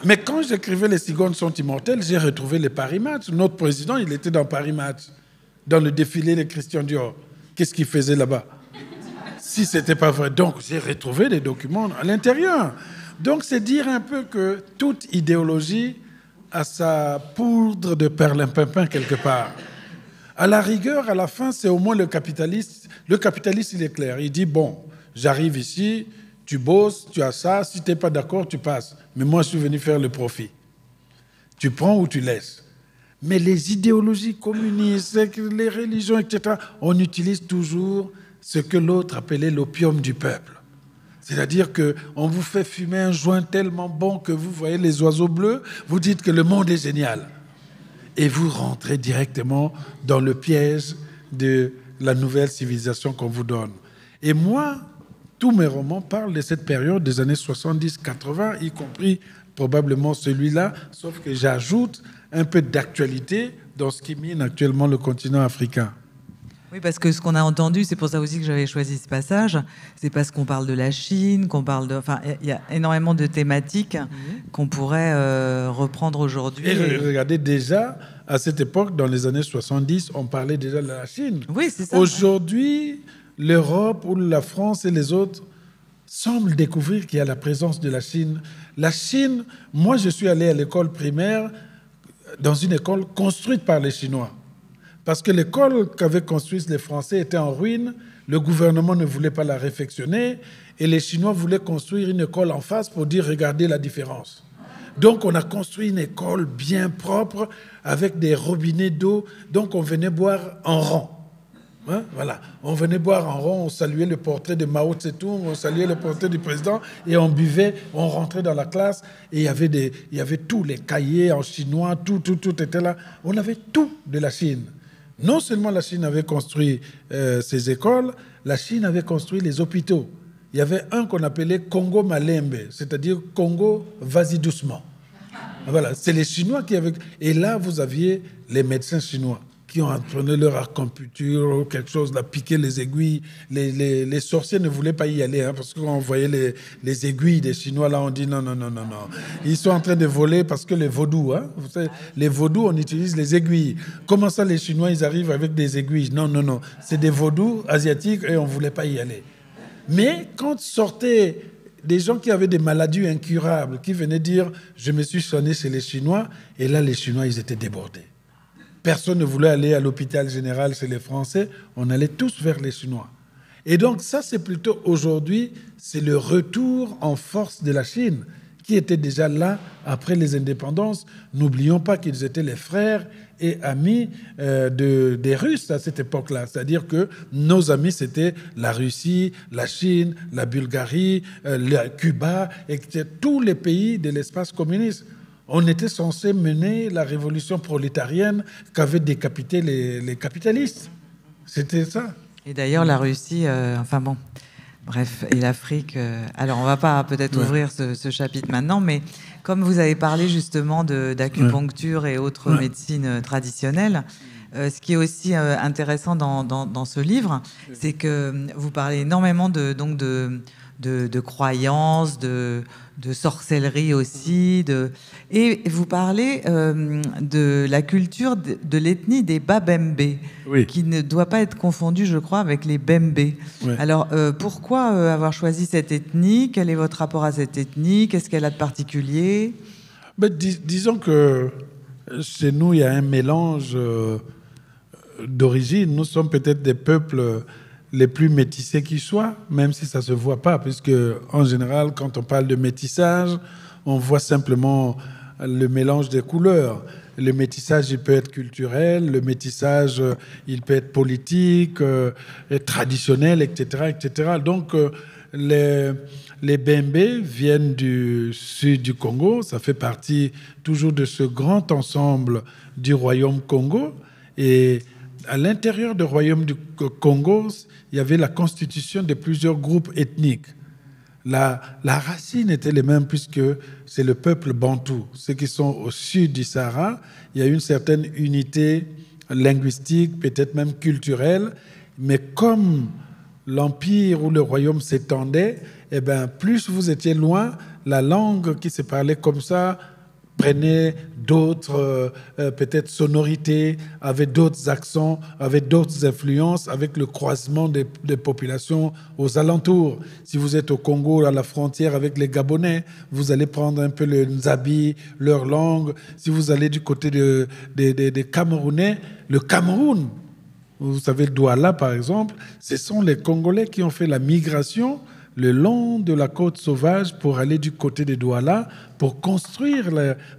Mais quand j'écrivais Les cigognes sont immortelles, j'ai retrouvé les Paris Match. Notre président, il était dans Paris Match, dans le défilé de Christian Dior. Qu'est-ce qu'il faisait là-bas? Si ce n'était pas vrai. Donc, j'ai retrouvé des documents à l'intérieur. Donc, c'est dire un peu que toute idéologie a sa poudre de perlimpinpin quelque part. À la rigueur, à la fin, c'est au moins le capitaliste. Le capitaliste, il est clair. Il dit, bon, j'arrive ici, tu bosses, tu as ça, si tu n'es pas d'accord, tu passes. Mais moi, je suis venu faire le profit. Tu prends ou tu laisses. Mais les idéologies communistes, les religions, etc., on utilise toujours ce que l'autre appelait l'opium du peuple. C'est-à-dire qu'on vous fait fumer un joint tellement bon que vous voyez les oiseaux bleus, vous dites que le monde est génial. Et vous rentrez directement dans le piège de la nouvelle civilisation qu'on vous donne. Et moi, tous mes romans parlent de cette période des années 70-80, y compris probablement celui-là, sauf que j'ajoute un peu d'actualité dans ce qui mine actuellement le continent africain. Oui, parce que ce qu'on a entendu, c'est pour ça aussi que j'avais choisi ce passage, c'est parce qu'on parle de la Chine, qu'on parle de... Enfin, il y a énormément de thématiques qu'on pourrait reprendre aujourd'hui. Et regardez, déjà, à cette époque, dans les années 70, on parlait déjà de la Chine. Oui, c'est ça. Aujourd'hui, l'Europe ou la France et les autres semblent découvrir qu'il y a la présence de la Chine. La Chine, moi, je suis allé à l'école primaire dans une école construite par les Chinois. Parce que l'école qu'avaient construite les Français était en ruine, le gouvernement ne voulait pas la réfectionner, et les Chinois voulaient construire une école en face pour dire « regardez la différence ». Donc on a construit une école bien propre, avec des robinets d'eau, donc on venait boire en rang. Hein, voilà. On venait boire en rang, on saluait le portrait de Mao Tse-tung, on saluait le portrait du président, et on buvait, on rentrait dans la classe, et il y avait tous les cahiers en chinois, tout était là. On avait tout de la Chine. Non seulement la Chine avait construit ses écoles, la Chine avait construit les hôpitaux. Il y avait un qu'on appelait Congo Malembe, c'est-à-dire Congo, vas-y doucement. Voilà, c'est les Chinois qui avaient... Et là, vous aviez les médecins chinois qui ont entraîné leur acupuncture ou quelque chose, là, piquer les aiguilles. Les sorciers ne voulaient pas y aller, hein, parce qu'on voyait les aiguilles des Chinois, là, on dit non. Ils sont en train de voler parce que les vaudous, hein, vous savez, les vaudous, on utilise les aiguilles. Comment ça, les Chinois, ils arrivent avec des aiguilles? Non. C'est des vaudous asiatiques et on ne voulait pas y aller. Mais quand sortaient des gens qui avaient des maladies incurables, qui venaient dire « je me suis soigné chez les Chinois », et là, les Chinois, ils étaient débordés. Personne ne voulait aller à l'hôpital général chez les Français. On allait tous vers les Chinois. Et donc, ça, c'est plutôt aujourd'hui, c'est le retour en force de la Chine qui étaient déjà là après les indépendances. N'oublions pas qu'ils étaient les frères et amis des Russes à cette époque-là. C'est-à-dire que nos amis, c'était la Russie, la Chine, la Bulgarie, Cuba, et tous les pays de l'espace communiste. On était censé mener la révolution prolétarienne qu'avaient décapité les capitalistes. C'était ça. Et d'ailleurs, la Russie, enfin bon, bref, et l'Afrique. Alors, on va pas peut-être ouvrir ce chapitre maintenant, mais comme vous avez parlé justement d'acupuncture et autres médecines traditionnelles, ce qui est aussi intéressant dans ce livre, c'est que vous parlez énormément de croyances, de sorcellerie aussi, et vous parlez de la culture de l'ethnie des Babembe, qui ne doit pas être confondue, je crois, avec les Bembe. Oui. Alors, pourquoi avoir choisi cette ethnie? Quel est votre rapport à cette ethnie? Qu'est-ce qu'elle a de particulier? Disons que chez nous, il y a un mélange d'origine. Nous sommes peut-être des peuples les plus métissés qui soient, même si ça ne se voit pas, puisque en général, quand on parle de métissage, on voit simplement le mélange des couleurs. Le métissage, il peut être culturel, le métissage, il peut être politique, traditionnel, etc., etc. Donc, les Bembe viennent du sud du Congo. Ça fait partie toujours de ce grand ensemble du royaume Congo. Et à l'intérieur du royaume du Congo, il y avait la constitution de plusieurs groupes ethniques. La racine était les mêmes puisque c'est le peuple bantou. Ceux qui sont au sud du Sahara, il y a une certaine unité linguistique, peut-être même culturelle, mais comme l'empire ou le royaume s'étendait, eh bien, plus vous étiez loin, la langue qui se parlait comme ça prenait d'autres peut-être sonorités, avait d'autres accents, avait d'autres influences, avec le croisement des populations aux alentours. Si vous êtes au Congo, à la frontière avec les Gabonais, vous allez prendre un peu le Nzabi, leur langue. Si vous allez du côté des Camerounais, le Cameroun, vous savez, le Douala par exemple, ce sont les Congolais qui ont fait la migration le long de la côte sauvage pour aller du côté de Douala, pour construire,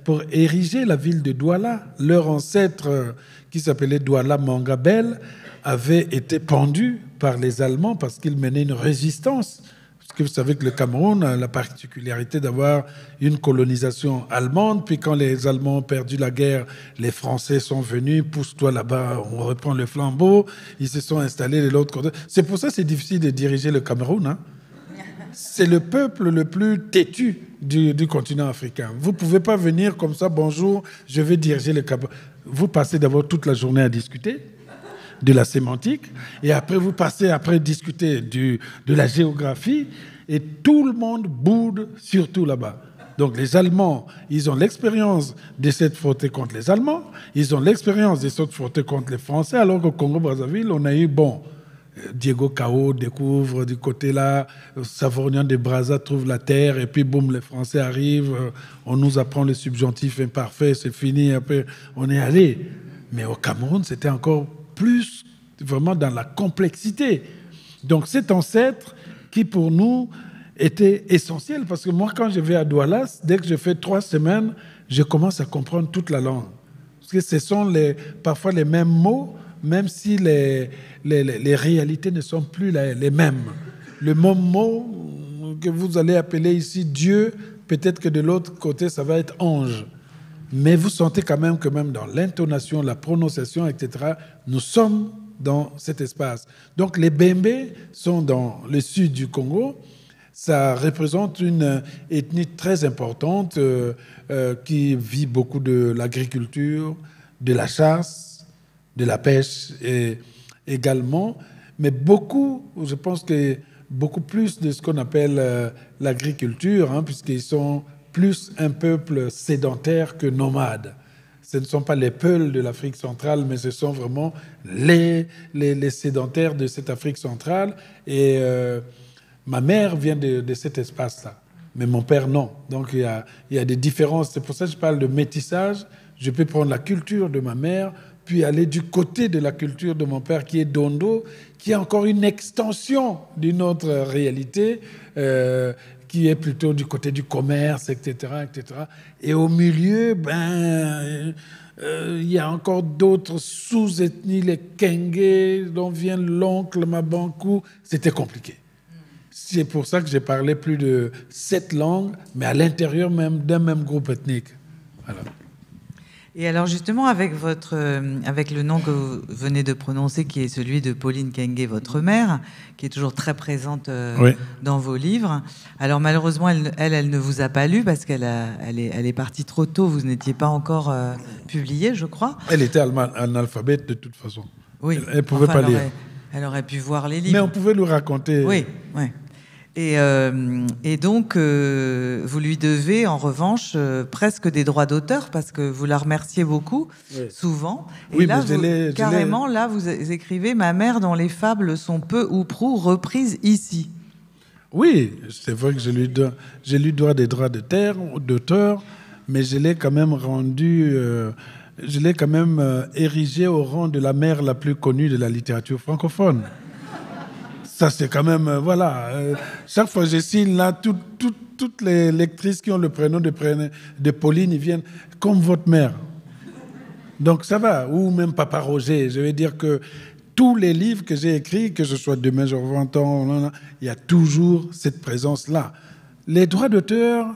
pour ériger la ville de Douala. Leur ancêtre, qui s'appelait Douala Mangabel, avait été pendu par les Allemands parce qu'ils menaient une résistance. Parce que vous savez que le Cameroun a la particularité d'avoir une colonisation allemande, puis quand les Allemands ont perdu la guerre, les Français sont venus, pousse-toi là-bas, on reprend le flambeau, ils se sont installés de l'autre côté. C'est pour ça que c'est difficile de diriger le Cameroun, hein. C'est le peuple le plus têtu du continent africain. Vous ne pouvez pas venir comme ça, bonjour, je vais diriger le Cameroun. Vous passez d'abord toute la journée à discuter de la sémantique, et après vous passez à discuter de la géographie, et tout le monde boude, surtout là-bas. Donc les Allemands, ils ont l'expérience de cette frottée contre les Allemands, ils ont l'expérience de cette frottée contre les Français, alors qu'au Congo-Brazzaville, on a eu, Diego Cao découvre du côté là, Savorgnan de Brazza trouve la terre, et puis boum, les Français arrivent, on nous apprend le subjonctif imparfait, c'est fini, après on est allé. Mais au Cameroun, c'était encore plus vraiment dans la complexité. Donc cet ancêtre qui pour nous était essentiel, parce que moi quand je vais à Douala, dès que je fais 3 semaines, je commence à comprendre toute la langue. Parce que ce sont parfois les mêmes mots, même si les réalités ne sont plus les mêmes. Le même mot que vous allez appeler ici Dieu, peut-être que de l'autre côté, ça va être ange. Mais vous sentez quand même que même dans l'intonation, la prononciation, etc., nous sommes dans cet espace. Donc les Bembe sont dans le sud du Congo. Ça représente une ethnie très importante qui vit beaucoup de l'agriculture, de la chasse, de la pêche également, mais beaucoup, je pense que beaucoup plus de ce qu'on appelle l'agriculture, hein, puisqu'ils sont plus un peuple sédentaire que nomade. Ce ne sont pas les Peuls de l'Afrique centrale, mais ce sont vraiment les sédentaires de cette Afrique centrale. Et ma mère vient de cet espace-là, mais mon père non. Donc il y a des différences. C'est pour ça que je parle de métissage. Je peux prendre la culture de ma mère, puis aller du côté de la culture de mon père, qui est Dondo, qui est encore une extension d'une autre réalité, qui est plutôt du côté du commerce, etc., etc. Et au milieu, il y a encore d'autres sous-ethnies, les Kenge, dont vient l'oncle Mabankou. C'était compliqué. C'est pour ça que j'ai parlé plus de 7 langues, mais à l'intérieur même d'un même groupe ethnique. Voilà. Et alors justement, avec le nom que vous venez de prononcer, qui est celui de Pauline Kenge, votre mère, qui est toujours très présente dans vos livres. Alors malheureusement, elle ne vous a pas lu parce qu'elle est partie trop tôt. Vous n'étiez pas encore publié, je crois. Elle était analphabète de toute façon. Oui. Elle ne pouvait pas lire. Elle aurait pu voir les livres. Mais on pouvait lui raconter. Oui, oui. Et donc, vous lui devez, en revanche, presque des droits d'auteur, parce que vous la remerciez beaucoup, souvent. Et oui, là, mais là, vous écrivez « Ma mère dont les fables sont peu ou prou reprises ici ». Oui, c'est vrai que je lui dois des droits d'auteur, mais je l'ai quand même rendu... je l'ai quand même érigé au rang de la mère la plus connue de la littérature francophone. Ça, c'est quand même... voilà. Chaque fois que je signe là, toutes les lectrices qui ont le prénom de Pauline, ils viennent comme votre mère. Donc ça va. Ou même Papa Roger. Je veux dire que tous les livres que j'ai écrits, que ce soit Demain je revois temps, il y a toujours cette présence-là. Les droits d'auteur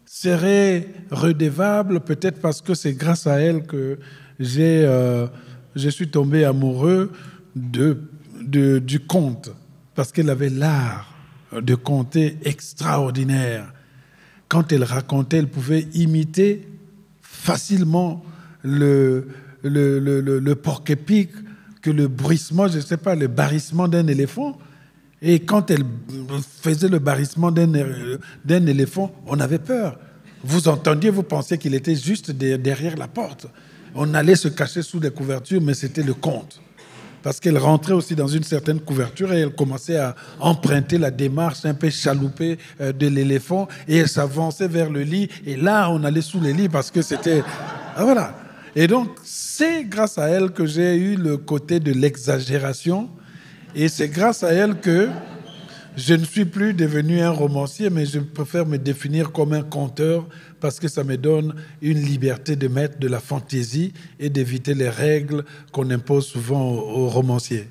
seraient redevables, peut-être parce que c'est grâce à elle que je suis tombé amoureux du conte. Parce qu'elle avait l'art de conter extraordinaire. Quand elle racontait, elle pouvait imiter facilement le porc-épic que le bruissement, je ne sais pas, le barrissement d'un éléphant. Et quand elle faisait le barrissement d'un éléphant, on avait peur. Vous entendiez, vous pensiez qu'il était juste derrière la porte. On allait se cacher sous les couvertures, mais c'était le conte. Parce qu'elle rentrait aussi dans une certaine couverture et elle commençait à emprunter la démarche un peu chaloupée de l'éléphant et elle s'avançait vers le lit. Et là, on allait sous les lits parce que c'était... Ah, voilà. Et donc, c'est grâce à elle que j'ai eu le côté de l'exagération. Et c'est grâce à elle que je ne suis plus devenu un romancier, mais je préfère me définir comme un conteur parce que ça me donne une liberté de mettre de la fantaisie et d'éviter les règles qu'on impose souvent aux romanciers.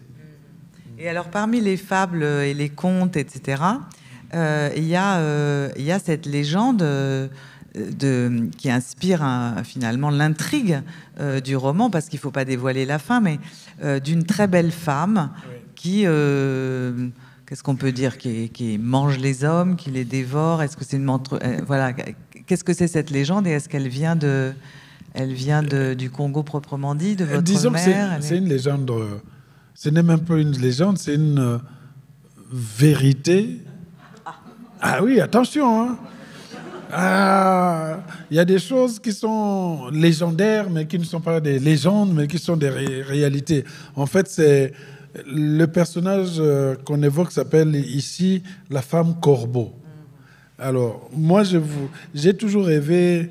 Et alors, parmi les fables et les contes, etc., il y a cette légende qui inspire finalement l'intrigue du roman, parce qu'il ne faut pas dévoiler la fin, mais d'une très belle femme qui... qu'est-ce qu'on peut dire, qui mange les hommes, qui les dévore? Est-ce que c'est voilà. Qu'est-ce que c'est cette légende et est-ce qu'elle vient du Congo proprement dit, de votre Disons mère? que c'est une légende. Ce n'est même pas une légende, c'est une vérité. Ah oui, attention. Hein. Il y a des choses qui sont légendaires, mais qui ne sont pas des légendes, mais qui sont des réalités. En fait, c'est le personnage qu'on évoque s'appelle ici la femme corbeau. Alors, moi, j'ai toujours rêvé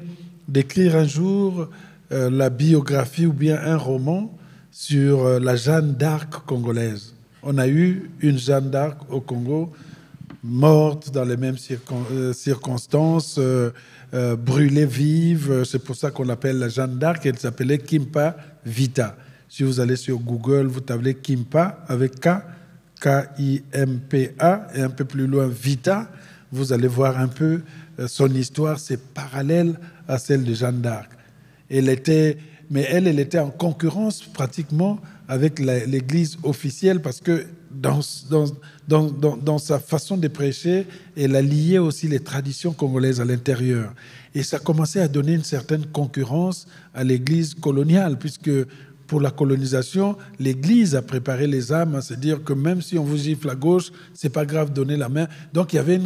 d'écrire un jour la biographie ou bien un roman sur la Jeanne d'Arc congolaise. On a eu une Jeanne d'Arc au Congo, morte dans les mêmes circonstances, brûlée vive. C'est pour ça qu'on l'appelle la Jeanne d'Arc. Elle s'appelait Kimpa Vita. Si vous allez sur Google, vous tablez Kimpa avec K, K-I-M-P-A, et un peu plus loin Vita, vous allez voir un peu son histoire. C'est parallèle à celle de Jeanne d'Arc. Elle était en concurrence pratiquement avec l'Église officielle parce que dans sa façon de prêcher, elle a lié aussi les traditions congolaises à l'intérieur. Et ça commençait à donner une certaine concurrence à l'Église coloniale, puisque pour la colonisation, l'Église a préparé les âmes à se dire que même si on vous gifle à gauche, c'est pas grave, donnez la main. Donc il y avait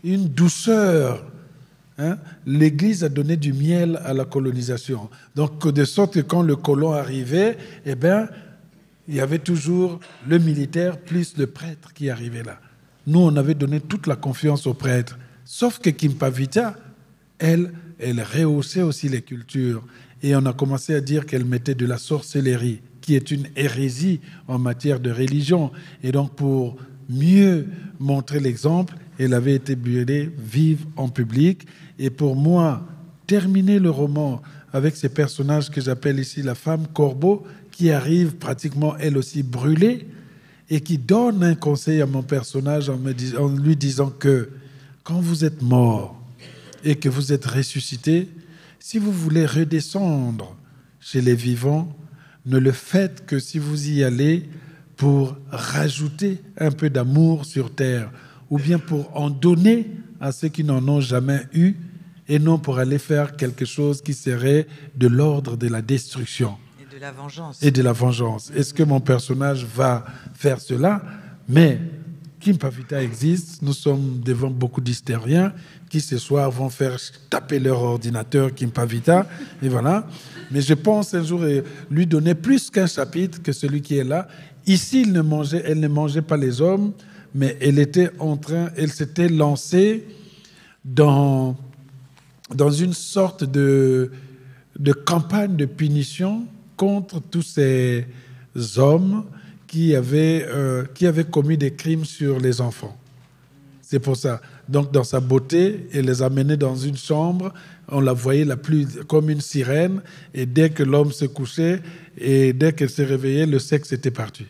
une douceur. Hein? L'Église a donné du miel à la colonisation. Donc de sorte que quand le colon arrivait, eh ben, il y avait toujours le militaire plus le prêtre qui arrivait là. Nous, on avait donné toute la confiance au prêtre. Sauf que Kimpa Vita, elle rehaussait aussi les cultures. Et on a commencé à dire qu'elle mettait de la sorcellerie, qui est une hérésie en matière de religion. Et donc, pour mieux montrer l'exemple, elle avait été brûlée vive en public. Et pour moi, terminer le roman avec ces personnages que j'appelle ici la femme corbeau, qui arrive pratiquement elle aussi brûlée, et qui donne un conseil à mon personnage en lui disant que quand vous êtes mort et que vous êtes ressuscité, si vous voulez redescendre chez les vivants, ne le faites que si vous y allez pour rajouter un peu d'amour sur terre, ou bien pour en donner à ceux qui n'en ont jamais eu, et non pour aller faire quelque chose qui serait de l'ordre de la destruction. Et de la vengeance. Et de la vengeance. Est-ce que mon personnage va faire cela? Mais Kim Pavita existe, nous sommes devant beaucoup d'hystériens qui ce soir vont faire taper leur ordinateur Kim Pavita, et voilà. Mais je pense un jour lui donner plus qu'un chapitre que celui qui est là. Ici, elle ne mangeait pas les hommes, mais elle s'était lancée dans une sorte de campagne de punition contre tous ces hommes qui avaient commis des crimes sur les enfants. C'est pour ça. Donc, dans sa beauté, elle les a menés dans une chambre. On la voyait comme une sirène. Et dès que l'homme se couchait et dès qu'elle se réveillait, le sexe était parti.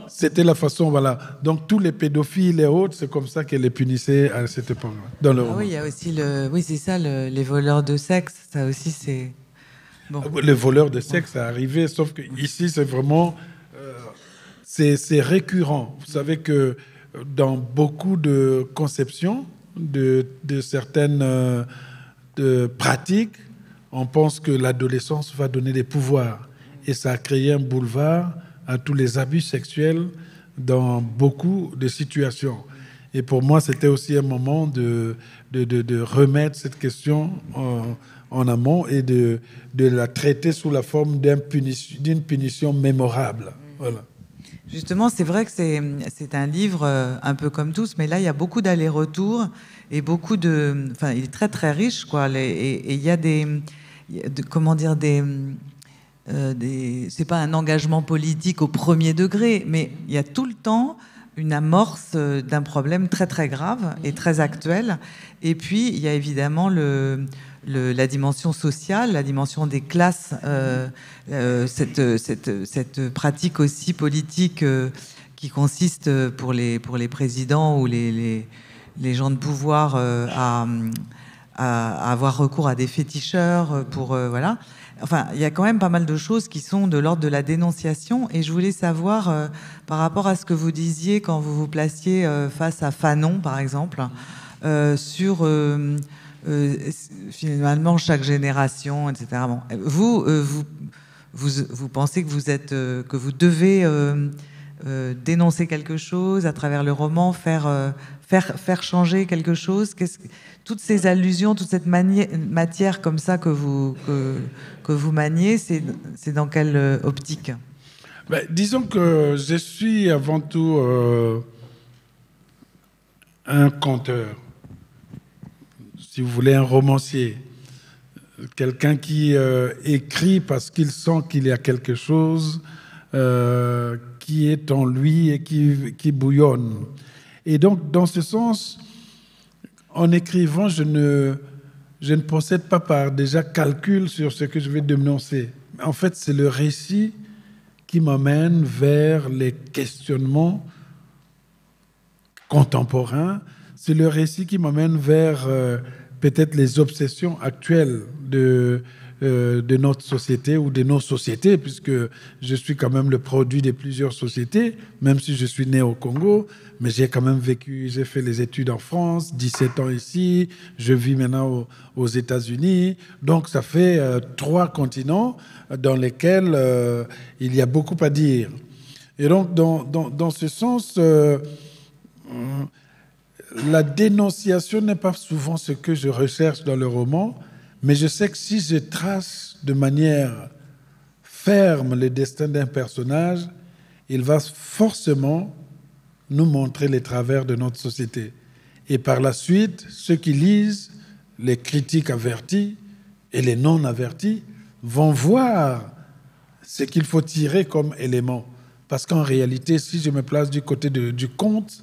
C'était la façon, voilà. Donc, tous les pédophiles et autres, c'est comme ça qu'elle les punissait à cette époque, dans le roman. Oui, il y a aussi c'est ça, les voleurs de sexe. Ça aussi, c'est... Bon. Les voleurs de sexe, ça arrivait, sauf que ici, c'est vraiment... c'est récurrent. Vous savez que dans beaucoup de conceptions de certaines pratiques, on pense que l'adolescence va donner des pouvoirs. Et ça a créé un boulevard à tous les abus sexuels dans beaucoup de situations. Et pour moi, c'était aussi un moment de remettre cette question en amont et de la traiter sous la forme d'une punition mémorable. Voilà. Justement, c'est vrai que c'est un livre un peu comme tous, mais là, il y a beaucoup d'allers-retours et beaucoup de... Enfin, il est très, très riche, quoi. Et il y a comment dire, c'est pas un engagement politique au premier degré, mais il y a tout le temps une amorce d'un problème très, très grave et très actuel. Et puis, il y a évidemment la dimension sociale, la dimension des classes, cette pratique aussi politique qui consiste pour les présidents ou les gens de pouvoir à avoir recours à des féticheurs pour voilà. Enfin, il y a quand même pas mal de choses qui sont de l'ordre de la dénonciation. Et je voulais savoir, par rapport à ce que vous disiez quand vous vous placiez face à Fanon, par exemple, sur finalement chaque génération, etc. Bon, vous pensez que vous devez dénoncer quelque chose à travers le roman, faire changer quelque chose. Toutes ces allusions, toute cette matière comme ça que vous maniez, c'est dans quelle optique? Disons que je suis avant tout un conteur, si vous voulez, un romancier, quelqu'un qui écrit parce qu'il sent qu'il y a quelque chose qui est en lui et qui bouillonne. Et donc, dans ce sens, en écrivant, je ne procède pas par déjà calcul sur ce que je vais dénoncer. En fait, c'est le récit qui m'amène vers les questionnements contemporains. C'est le récit qui m'amène vers peut-être les obsessions actuelles de notre société ou de nos sociétés, puisque je suis quand même le produit de plusieurs sociétés, même si je suis né au Congo, mais j'ai quand même vécu, j'ai fait les études en France, 17 ans ici, je vis maintenant aux États-Unis, donc ça fait 3 continents dans lesquels il y a beaucoup à dire. Et donc, dans ce sens, la dénonciation n'est pas souvent ce que je recherche dans le roman, mais je sais que si je trace de manière ferme le destin d'un personnage, il va forcément nous montrer les travers de notre société. Et par la suite, ceux qui lisent, les critiques avertis et les non avertis, vont voir ce qu'il faut tirer comme élément. Parce qu'en réalité, si je me place du côté du conte,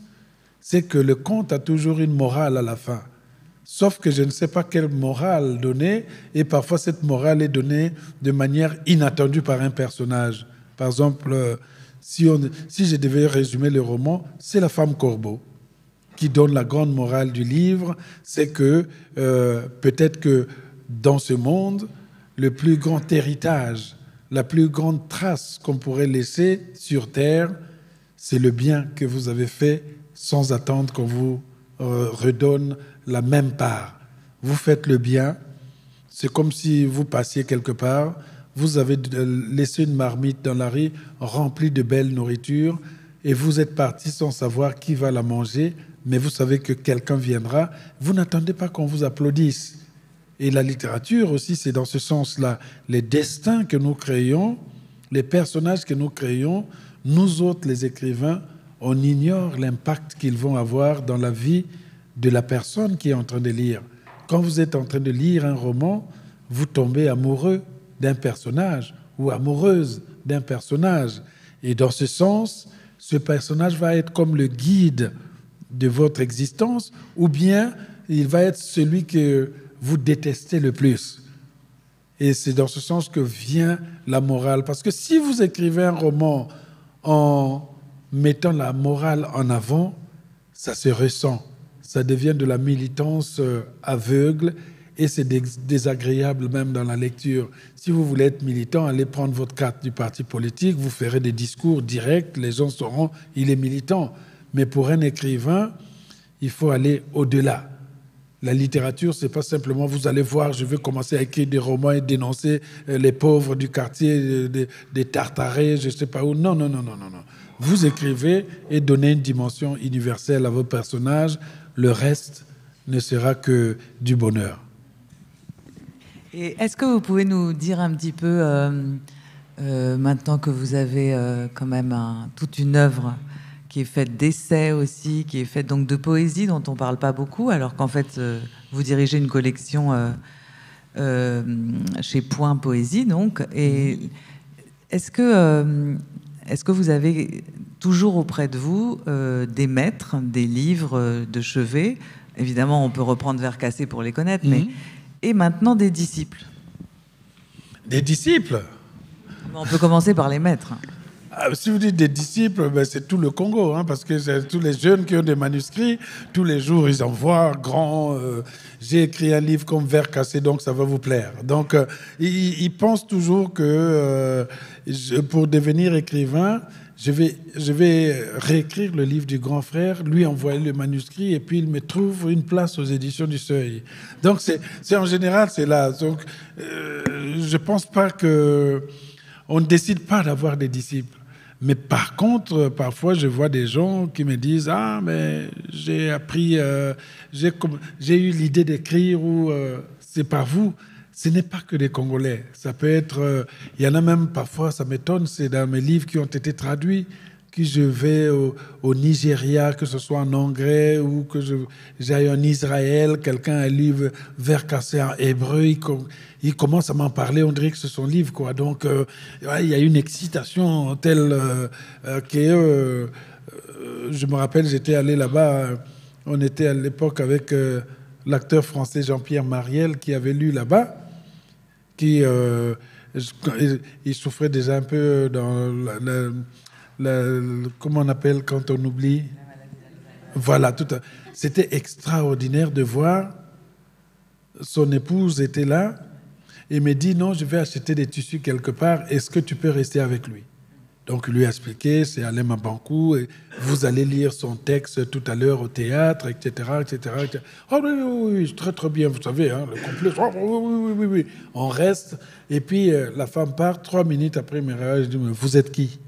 c'est que le conte a toujours une morale à la fin. Sauf que je ne sais pas quelle morale donner, et parfois cette morale est donnée de manière inattendue par un personnage. Par exemple, si je devais résumer le roman, c'est la femme corbeau qui donne la grande morale du livre, c'est que peut-être que dans ce monde, le plus grand héritage, la plus grande trace qu'on pourrait laisser sur Terre, c'est le bien que vous avez fait sans attendre qu'on vous redonne la même part. Vous faites le bien, c'est comme si vous passiez quelque part, vous avez laissé une marmite dans la rue remplie de belle nourriture et vous êtes parti sans savoir qui va la manger, mais vous savez que quelqu'un viendra. Vous n'attendez pas qu'on vous applaudisse. Et la littérature aussi, c'est dans ce sens-là. Les destins que nous créons, les personnages que nous créons, nous autres, les écrivains, on ignore l'impact qu'ils vont avoir dans la vie de la personne qui est en train de lire. Quand vous êtes en train de lire un roman, vous tombez amoureux d'un personnage ou amoureuse d'un personnage. Et dans ce sens, ce personnage va être comme le guide de votre existence, ou bien il va être celui que vous détestez le plus. Et c'est dans ce sens que vient la morale. Parce que si vous écrivez un roman en mettant la morale en avant, ça se ressent. Ça devient de la militance aveugle et c'est désagréable même dans la lecture. Si vous voulez être militant, allez prendre votre carte du parti politique, vous ferez des discours directs, les gens sauront il est militant. Mais pour un écrivain, il faut aller au-delà. La littérature, c'est pas simplement vous allez voir, je vais commencer à écrire des romans et dénoncer les pauvres du quartier des Tartarets, je sais pas où. Non, non, non, non, non, non. Vous écrivez et donnez une dimension universelle à vos personnages. Le reste ne sera que du bonheur. Et est-ce que vous pouvez nous dire un petit peu, maintenant que vous avez quand même toute une œuvre qui est faite d'essais aussi, qui est faite donc de poésie dont on ne parle pas beaucoup, alors qu'en fait, vous dirigez une collection chez Point Poésie, donc. Et est-ce que vous avez toujours auprès de vous des maîtres, des livres de chevet? Évidemment, on peut reprendre Vercassé pour les connaître, mais et maintenant des disciples. Des disciples? On peut commencer par les maîtres. Si vous dites des disciples, ben c'est tout le Congo, hein, parce que c'est tous les jeunes qui ont des manuscrits. Tous les jours, ils envoient grand. J'ai écrit un livre comme Vercassé, donc ça va vous plaire. Donc, ils pensent toujours que pour devenir écrivain, je vais réécrire le livre du grand frère, lui envoyer le manuscrit, et puis il me trouve une place aux éditions du Seuil. Donc, c'est en général, c'est là. Donc, je pense pas que on ne décide pas d'avoir des disciples. Mais par contre, parfois, je vois des gens qui me disent « Ah, mais j'ai appris, j'ai eu l'idée d'écrire ou c'est par vous ». Ce n'est pas que des Congolais. Ça peut être... Il y en a même parfois, ça m'étonne, c'est dans mes livres qui ont été traduits, que je vais au Nigeria, que ce soit en anglais ou que j'aille en Israël, quelqu'un a lu Vercassé en hébreu, il commence à m'en parler, on dirait que c'est son livre, quoi. Donc, il y a une excitation telle que... je me rappelle, j'étais allé là-bas, on était à l'époque avec l'acteur français Jean-Pierre Mariel qui avait lu là-bas, qui il souffrait déjà un peu dans comment on appelle quand on oublie? Voilà, c'était extraordinaire de voir. Son épouse était là et me dit non, je vais acheter des tissus quelque part. Est-ce que tu peux rester avec lui? Donc, il lui a expliqué, c'est Alain Mabankou, et vous allez lire son texte tout à l'heure au théâtre, etc., etc., etc. Oh oui, oui, oui, très, très bien, vous savez, hein, le complet. Oh, oui, oui, oui, oui. On reste, et puis la femme part, 3 minutes après mes réveils, je dis, mais vous êtes qui?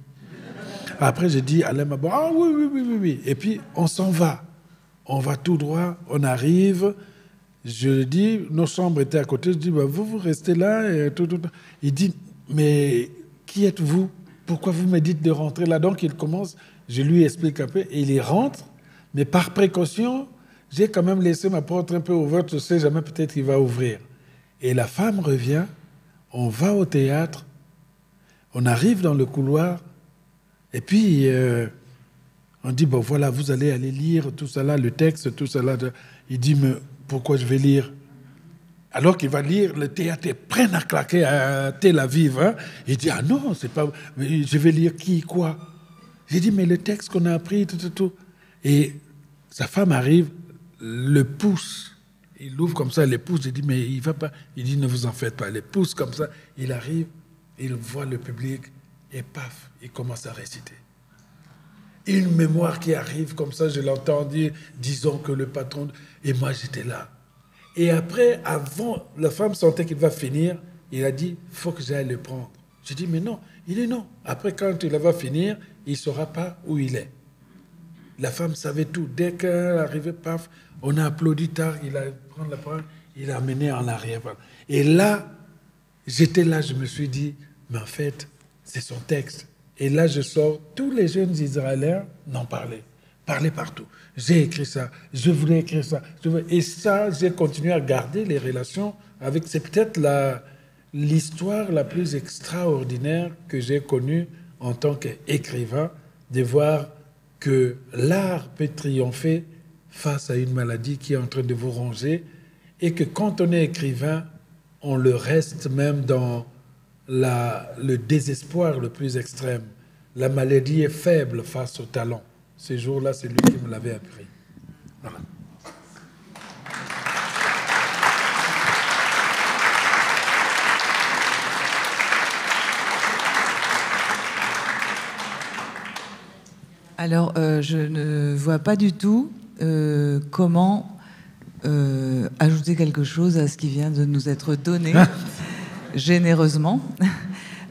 Après, j'ai dit, Alain Mabankou, ah oui, oui, oui, oui, oui. Et puis, on s'en va. On va tout droit, on arrive. Je dis, nos chambres étaient à côté, je dis, bah, vous restez là, et tout. Il dit, mais qui êtes-vous? Pourquoi vous me dites de rentrer là? Donc, il commence, je lui explique un peu, et il y rentre, mais par précaution, j'ai quand même laissé ma porte un peu ouverte, je ne sais jamais, peut-être qu'il va ouvrir. Et la femme revient, on va au théâtre, on arrive dans le couloir, Et puis, on dit, bon voilà, vous allez aller lire tout ça là, le texte, tout ça là. Il dit, mais pourquoi je vais lire? Alors qu'il va lire, le théâtre est prêt à claquer à Tel Aviv. Hein. Il dit, ah non, c'est pas... Je vais lire qui, quoi? J'ai dit, mais le texte qu'on a appris, tout. Et sa femme arrive, le pousse. Il l'ouvre comme ça, il le pousse. J'ai dit, mais il va pas. Il dit, ne vous en faites pas. Il le pousse comme ça. Il arrive, il voit le public et paf, il commence à réciter. Une mémoire qui arrive comme ça, je l'entends dire, disons que le patron... Et moi, j'étais là. Et après, avant, la femme sentait qu'il va finir. Il a dit, il faut que j'aille le prendre. J'ai dit, mais non. Il dit non. Après, quand il va finir, il ne saura pas où il est. La femme savait tout. Dès qu'elle arrivait, paf, on a applaudi tard, il a pris la parole, il a amené en arrière. Et là, j'étais là, je me suis dit, mais en fait, c'est son texte. Et là, je sors, tous les jeunes Israéliens n'en parlaient. Parlaient partout. J'ai écrit ça, je voulais écrire ça. Et ça, j'ai continué à garder les relations avec, c'est peut-être l'histoire la plus extraordinaire que j'ai connue en tant qu'écrivain, de voir que l'art peut triompher face à une maladie qui est en train de vous ronger et que quand on est écrivain, on le reste même dans le désespoir le plus extrême. La maladie est faible face au talent. Ce jour-là, c'est lui qui me l'avait appris. Voilà. Alors, je ne vois pas du tout comment ajouter quelque chose à ce qui vient de nous être donné généreusement,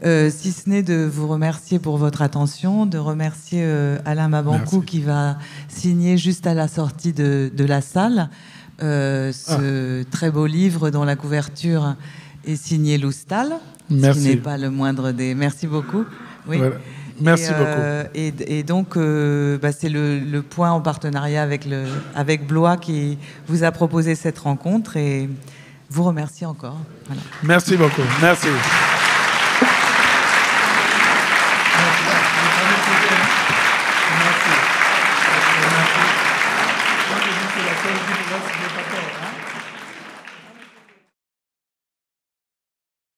si ce n'est de vous remercier pour votre attention, de remercier Alain Mabankou qui va signer juste à la sortie de la salle ce très beau livre dont la couverture est signée Loustal, ce qui n'est pas le moindre des... Merci beaucoup. Oui. Voilà. Merci beaucoup. Et donc, c'est le point en partenariat avec Blois qui vous a proposé cette rencontre et vous remercie encore. Voilà. Merci beaucoup. Merci.